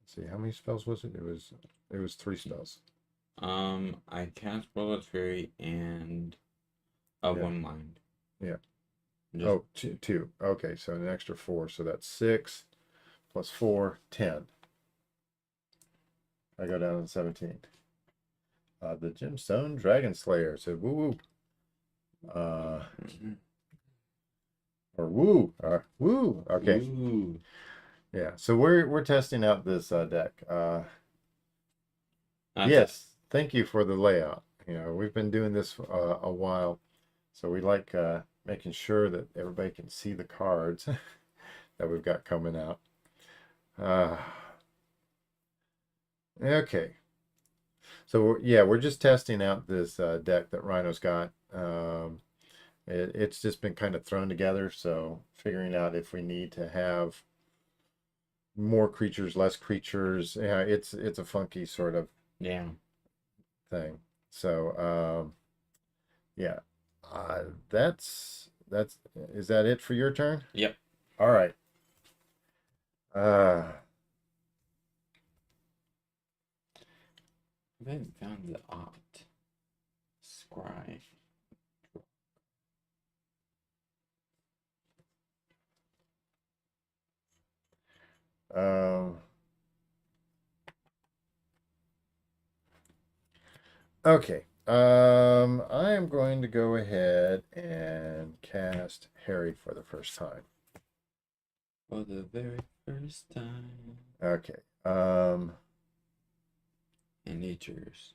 Let's see, how many spells was it? It was 3 spells. I cast Warlord's Fury and One Mind. Yeah. Just two. Okay, so an extra 4, so that's 6 plus 4, 10. I go down to 17. The Gemstone Dragon Slayer said woo woo. Or woo. Woo. Okay. Ooh. Yeah. So we're testing out this deck. Okay. Yes. Thank you for the layout. You know, we've been doing this a while, so we like making sure that everybody can see the cards that we've got coming out. Okay. So yeah, we're just testing out this deck that Rhino's got. It's just been kind of thrown together, so figuring out if we need to have more creatures, less creatures. Yeah, it's a funky sort of thing. So yeah, that's is that it for your turn? Yep. All right. I haven't found the opt. Scry. Okay. I am going to go ahead and cast Harry for the first time. For the very first time. Okay. And natures.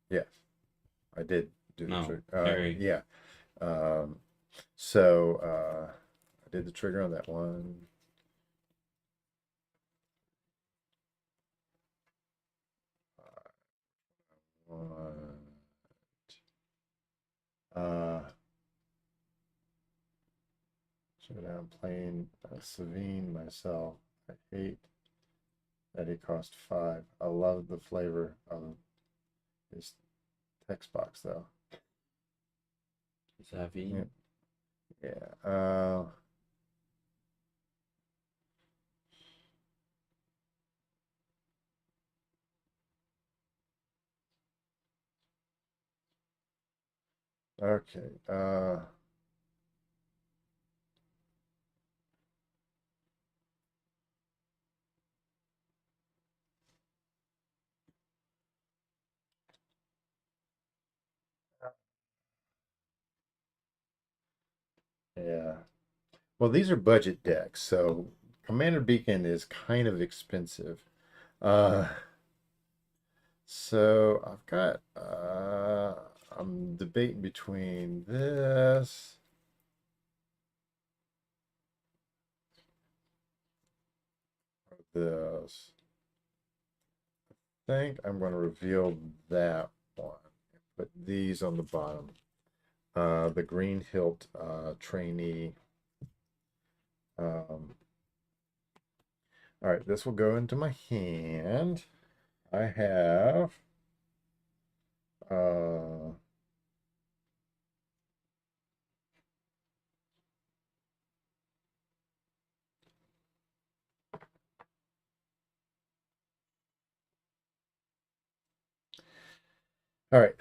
Yes, I did do the No, trigger. Harry. Yeah. So I did the trigger on that one. So now I'm playing Savine myself. I hate that he cost 5. I love the flavor of his text box though. Savvy. Yeah. Okay. Yeah. Well, these are budget decks, so Commander Beacon is kind of expensive. So I've got I'm debating between this or this. I think I'm going to reveal that one and put these on the bottom. The green hilt trainee. All right, this will go into my hand. I have all right.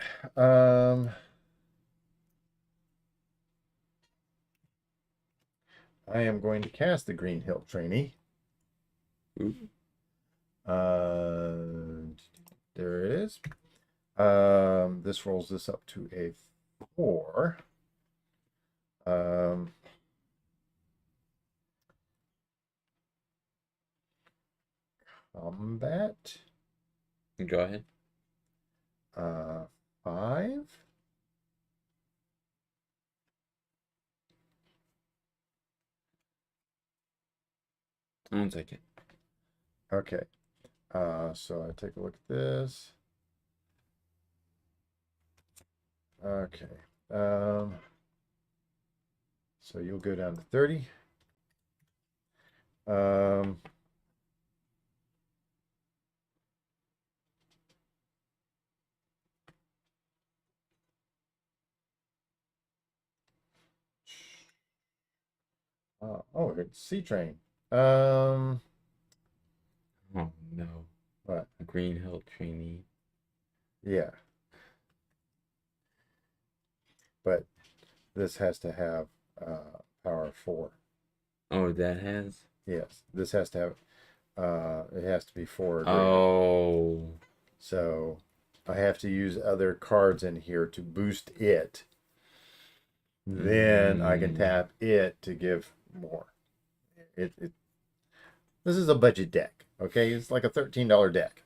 I am going to cast the Green Hill Trainee. Ooh. There it is. This rolls this up to a 4. Combat. Go ahead. 5. One second. Okay. So I take a look at this. Okay. So you'll go down to 30. Oh, it's Sea Train. Oh no. What? Green Hill Trainee. Yeah. But this has to have power 4. Oh, that has? Yes. This has to have it has to be 4 or greater. Oh. So I have to use other cards in here to boost it. Then I can tap it to give more. This is a budget deck, okay? It's like a $13 deck.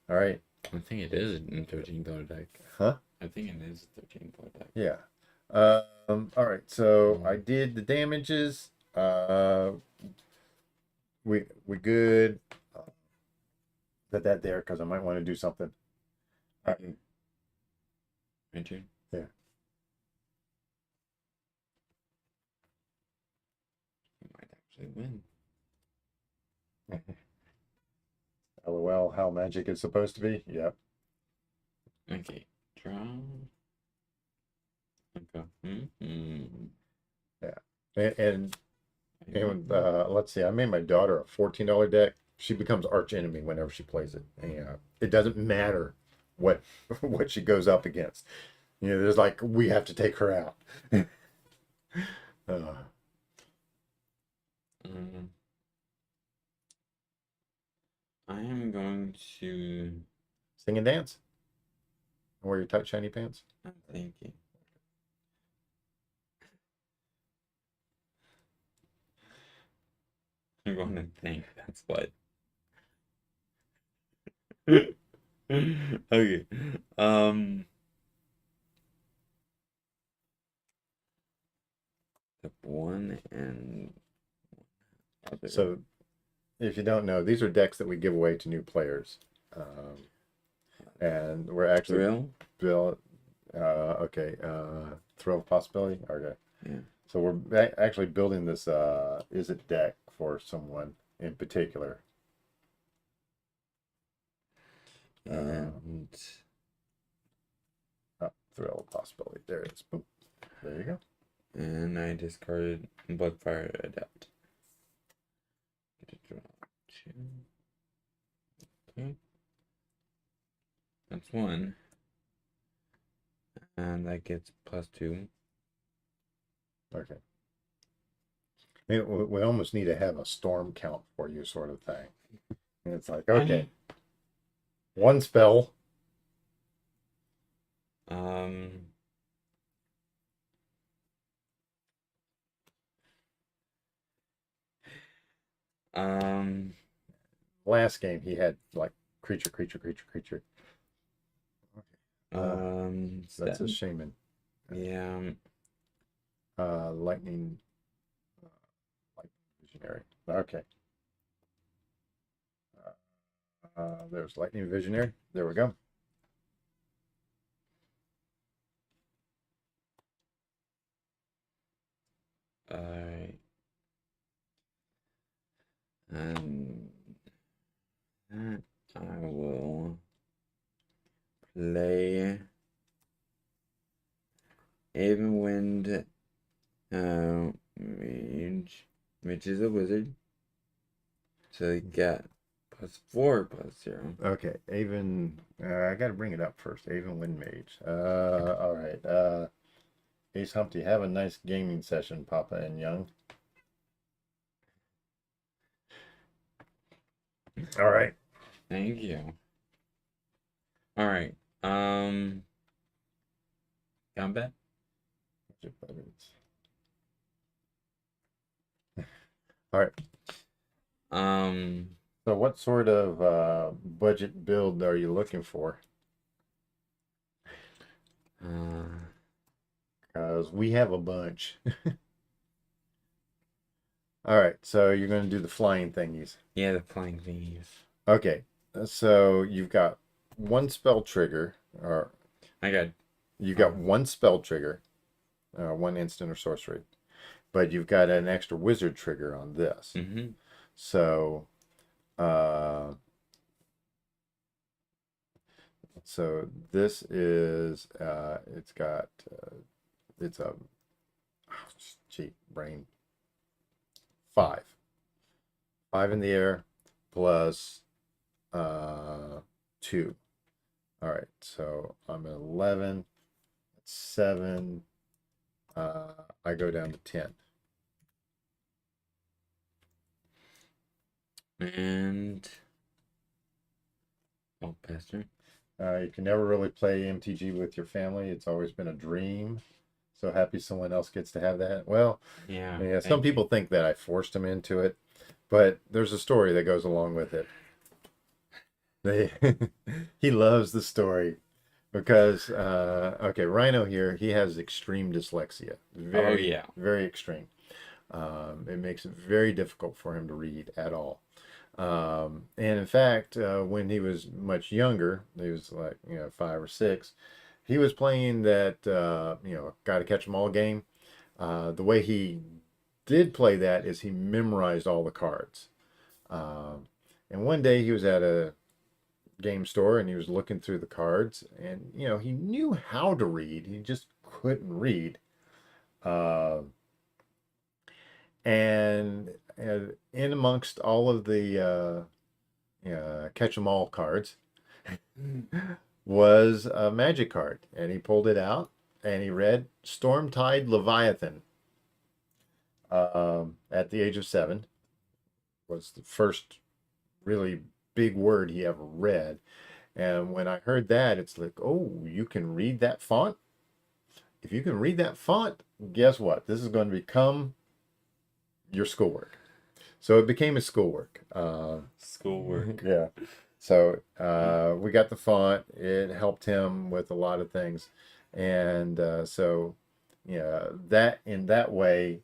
All right. I think it is a $13 deck. Huh? I think it is a $13 deck. Yeah. All right. So I did the damages. We good. Put that there because I might want to do something. All right. My turn? Yeah. You might actually win. LOL, how magic is supposed to be. Yep. Okay. Draw. Okay. Yeah. And let's see, I made my daughter a $14 deck. She becomes arch enemy whenever she plays it. And it doesn't matter what what she goes up against. There's like we have to take her out. I am going to Sing and dance. And wear your tight shiny pants. thank you. I'm going to think that's what. Okay. The one and other. So if you don't know, these are decks that we give away to new players. And we're actually Thrill? okay. Thrill of possibility. Okay. Yeah. So we're actually building this is it deck for someone in particular. And Thrill possibility. There it is. Boom. There you go. and I discarded Bloodfire Adept. Get a draw 2. Okay. That's 1. And that gets +2. Okay. We almost need to have a storm count for you, sort of thing. And it's like, okay, one spell. Um. Um. Last game he had like creature. That's a Step. shaman. Yeah. Lightning visionary. Okay. There's lightning visionary. There we go. Alright. That I will play Avenwind Mage, which is a wizard. So you get +4/+0. Okay, Avon. I got to bring it up first. Avon Wind Mage. All right. Ace Humpty, have a nice gaming session, Papa and Young. All right. Thank you. All right. Combat. All right. Um. So, what sort of budget build are you looking for? Because we have a bunch. All right. So you're going to do the flying thingies. Yeah, the flying thingies. Okay. So you've got one spell trigger, or you got one spell trigger, one instant or sorcery, but you've got an extra wizard trigger on this. Mm-hmm. So, so this is it's got it's a cheap brain 5 in the air plus 2. All right, so I'm at 11. That's 7. I go down to 10. And Pastor. You can never really play MTG with your family. It's always been a dream. So happy someone else gets to have that. Well, Yeah. some people think that I forced him into it, but there's a story that goes along with it. He loves the story because okay, Rhino here, he has extreme dyslexia. Very extreme. It makes it very difficult for him to read at all. And in fact, when he was much younger, he was like 5 or 6, he was playing that got to catch 'em all game. The way he did play that is he memorized all the cards. And one day he was at a game store and he was looking through the cards, and he knew how to read, he just couldn't read. And in amongst all of the catch 'em all cards was a magic card, and he pulled it out and he read Stormtide Leviathan. At the age of 7, was the first really big word he ever read. And when I heard that, it's like, oh, you can read that font? If you can read that font, guess what? This is going to become your schoolwork. So it became his schoolwork. Schoolwork. Yeah. So we got the font. It helped him with a lot of things. And so, that in that way,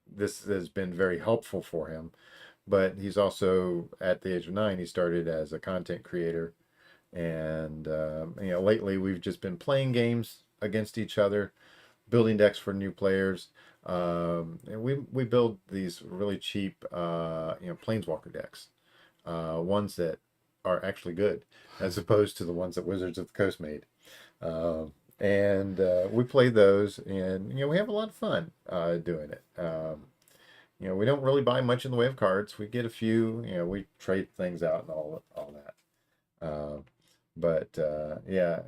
this has been very helpful for him. But he's also, at the age of 9, he started as a content creator. And, lately we've just been playing games against each other. building decks for new players. And we build these really cheap, planeswalker decks, ones that are actually good, as opposed to the ones that Wizards of the Coast made. And we play those, and we have a lot of fun doing it. We don't really buy much in the way of cards. We get a few. We trade things out and all that. But yeah,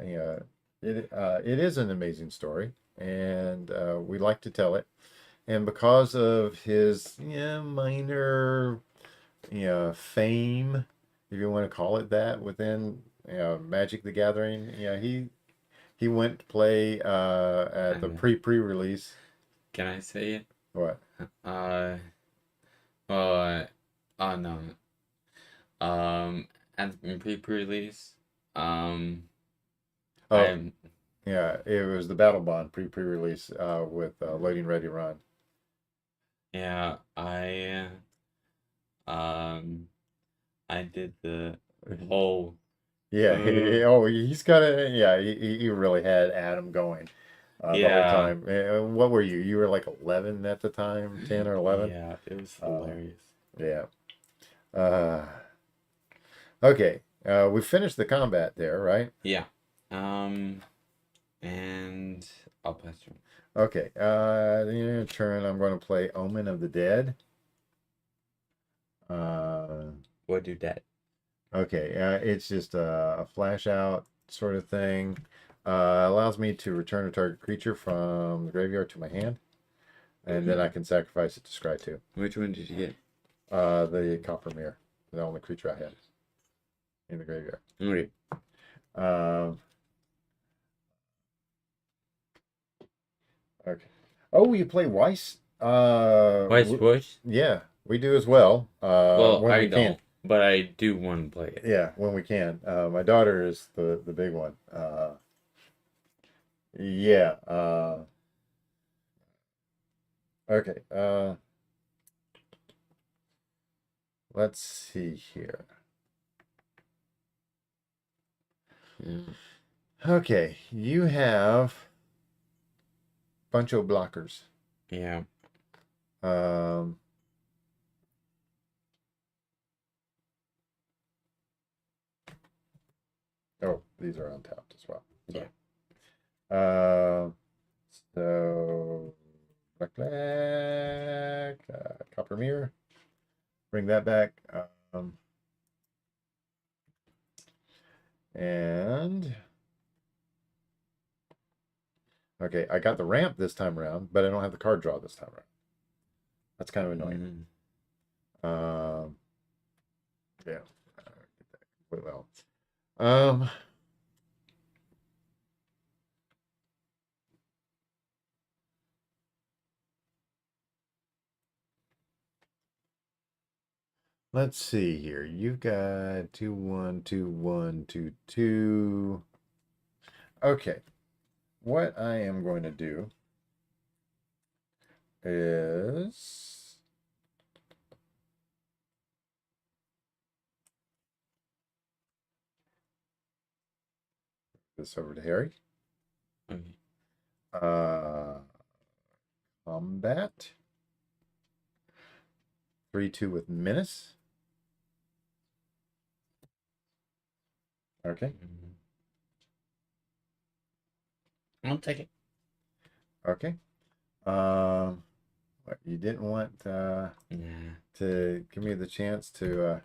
it is an amazing story, and we like to tell it. And because of his minor fame, if you want to call it that, within Magic the Gathering, he went to play at the pre-release. Can I say it? What? Uh, well, no. At the pre-release, Oh, I'm yeah, it was the Battle Bond pre-release with Loading Ready Run. yeah, I did the whole Yeah, he's got a yeah. He really had Adam going the whole yeah, time. What were you? You were like 11 at the time, 10 or 11. yeah, it was Uh, hilarious. yeah. Uh, okay. We finished the combat there, right? Yeah. And I'll pass you. Okay. Turn. I'm going to play Omen of the Dead. What do that? Okay. It's just a flash out sort of thing. Allows me to return a target creature from the graveyard to my hand, and then I can sacrifice it to scry 2. Which one did you get? The Copper Mirror, the only creature I had in the graveyard. Okay. Okay. Oh, you play Weiss? Vice Bush? Yeah, we do as well. Well, When I we don't, can. but I do want to play it. Yeah, when we can. My daughter is the big one. Yeah. Okay. Let's see here. Yeah. Okay, you have bunch of blockers. Yeah. Um, oh, these are untapped as well. Yeah. So black, Copper Mirror. Bring that back. And okay, I got the ramp this time around, but I don't have the card draw this time around. That's kind of annoying. Yeah, quite well. Let's see here. You've got 2-1, 2-1, 2-2. Okay. What I am going to do is this over to Harry. Okay. Combat. 3-2 with Menace. Okay. I'll take it. Okay. What you didn't want to give me the chance to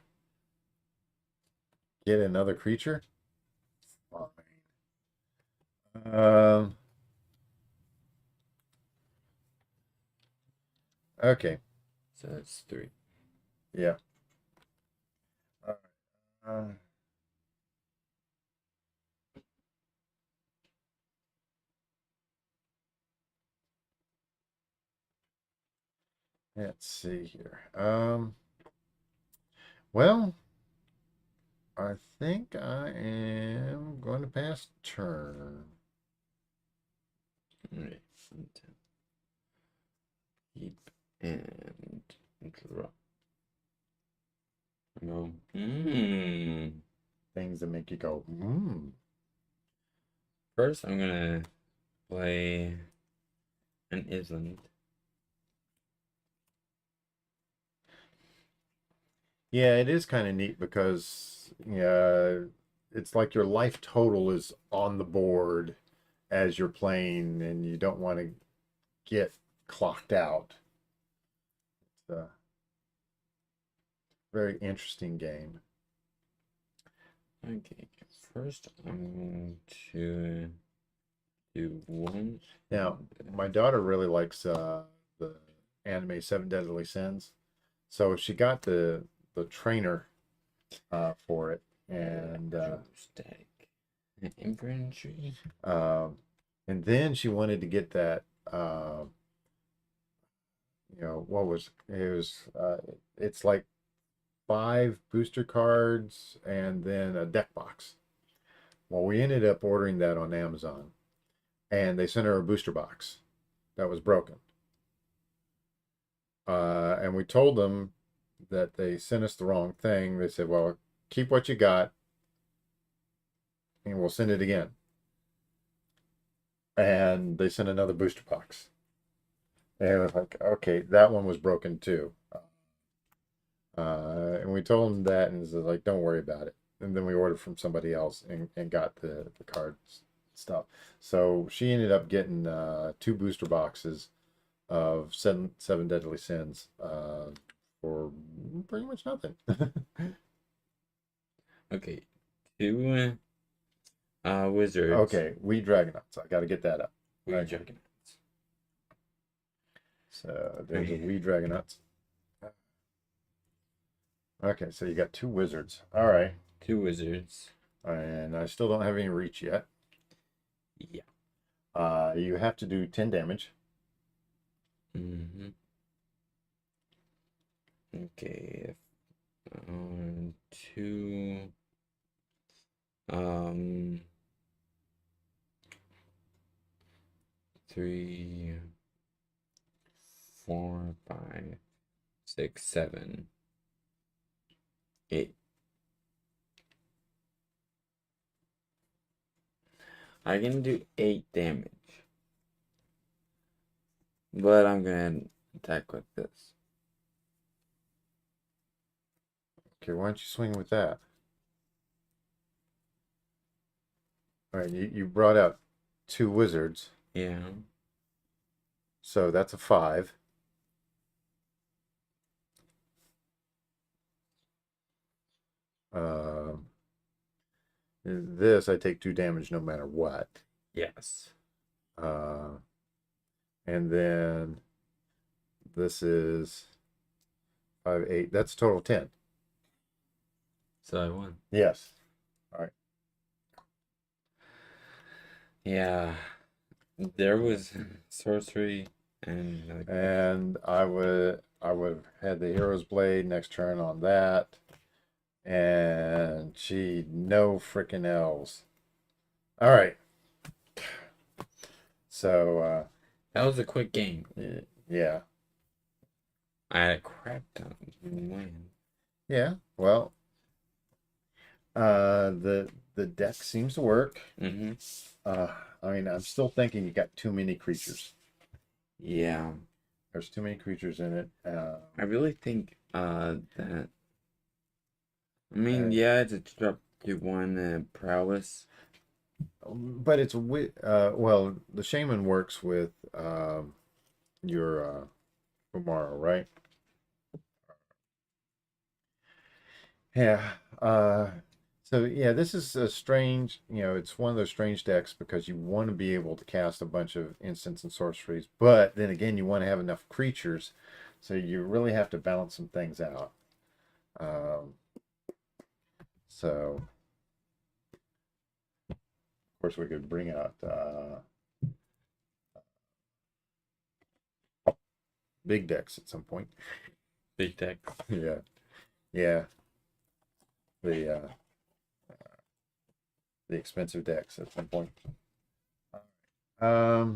get another creature? Fine. Okay. So that's 3. Yeah. Uh, let's see here. Well, I think I am going to pass turn. Alright. Keep and drop. No. Things that make you go, First, I'm gonna play An island. Yeah, it is kind of neat because yeah, it's like your life total is on the board as you're playing, and you don't want to get clocked out. It's a very interesting game. Okay, first I'm going to do one. Now, my daughter really likes the anime Seven Deadly Sins, so she got the trainer for it, and Static. Infantry. um, and then she wanted to get that. What was it was it's like 5 booster cards and then a deck box. Well, we ended up ordering that on Amazon, and they sent her a booster box that was broken. And we told them that they sent us the wrong thing. They said, "Well, keep what you got, and we'll send it again." And they sent another booster box, and it was like, "Okay, that one was broken too." And we told them that, and it's like, "Don't worry about it." And then we ordered from somebody else and got the cards stuff. So she ended up getting 2 booster boxes of seven deadly sins for pretty much nothing. Okay, 2 wizards. Okay, we Dragonauts. I got to get that up. We Okay. Dragonauts. So there's a wee Dragonauts. Okay, so you got 2 wizards. All right. 2 wizards. And I still don't have any reach yet. Yeah. You have to do 10 damage. Mm-hmm. Okay. 2. 3, 4, 5, 6, 7, 8. I can do 8 damage. But I'm gonna attack with this. Okay, why don't you swing with that? All right, you brought out 2 wizards, Yeah. so that's a 5. This I take 2 damage no matter what. Yes. Uh, and then this is 5, 8. That's a total of 10. So I won. Yes. All right. Yeah. There was sorcery and And I would have had the Hero's Blade next turn on that. And she no freaking elves. All right. So that was a quick game. yeah. I had a crap ton of land. Yeah. Well, the deck seems to work. Mm-hmm. I mean, I'm still thinking you got too many creatures. Yeah. There's too many creatures in it. I really think that I mean, yeah, it's a drop to 1 prowess. But it's well, the shaman works with your Umaro, right? Yeah. So yeah, this is a strange, it's one of those strange decks because you want to be able to cast a bunch of instants and sorceries, but then again, you want to have enough creatures, so you really have to balance some things out. So of course we could bring out big decks at some point. Big deck. Yeah. Yeah. The expensive decks at some point. Okay.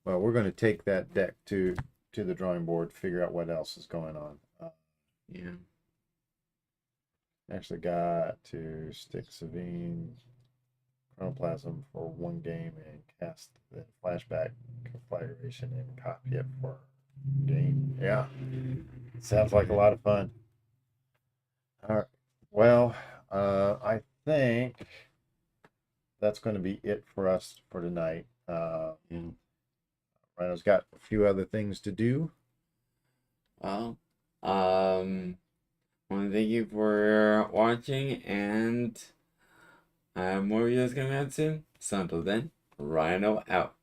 Well, we're going to take that deck to the drawing board, figure out what else is going on. Yeah. Actually got to stick Savine, chronoplasm for one game and cast the flashback conflagration and copy it for game. Yeah, sounds like a lot of fun. All right. Well, I think that's going to be it for us for tonight. Yeah. Rhino's got a few other things to do. Well, I want to thank you for watching, and more videos coming out soon. So until then, Rhino out.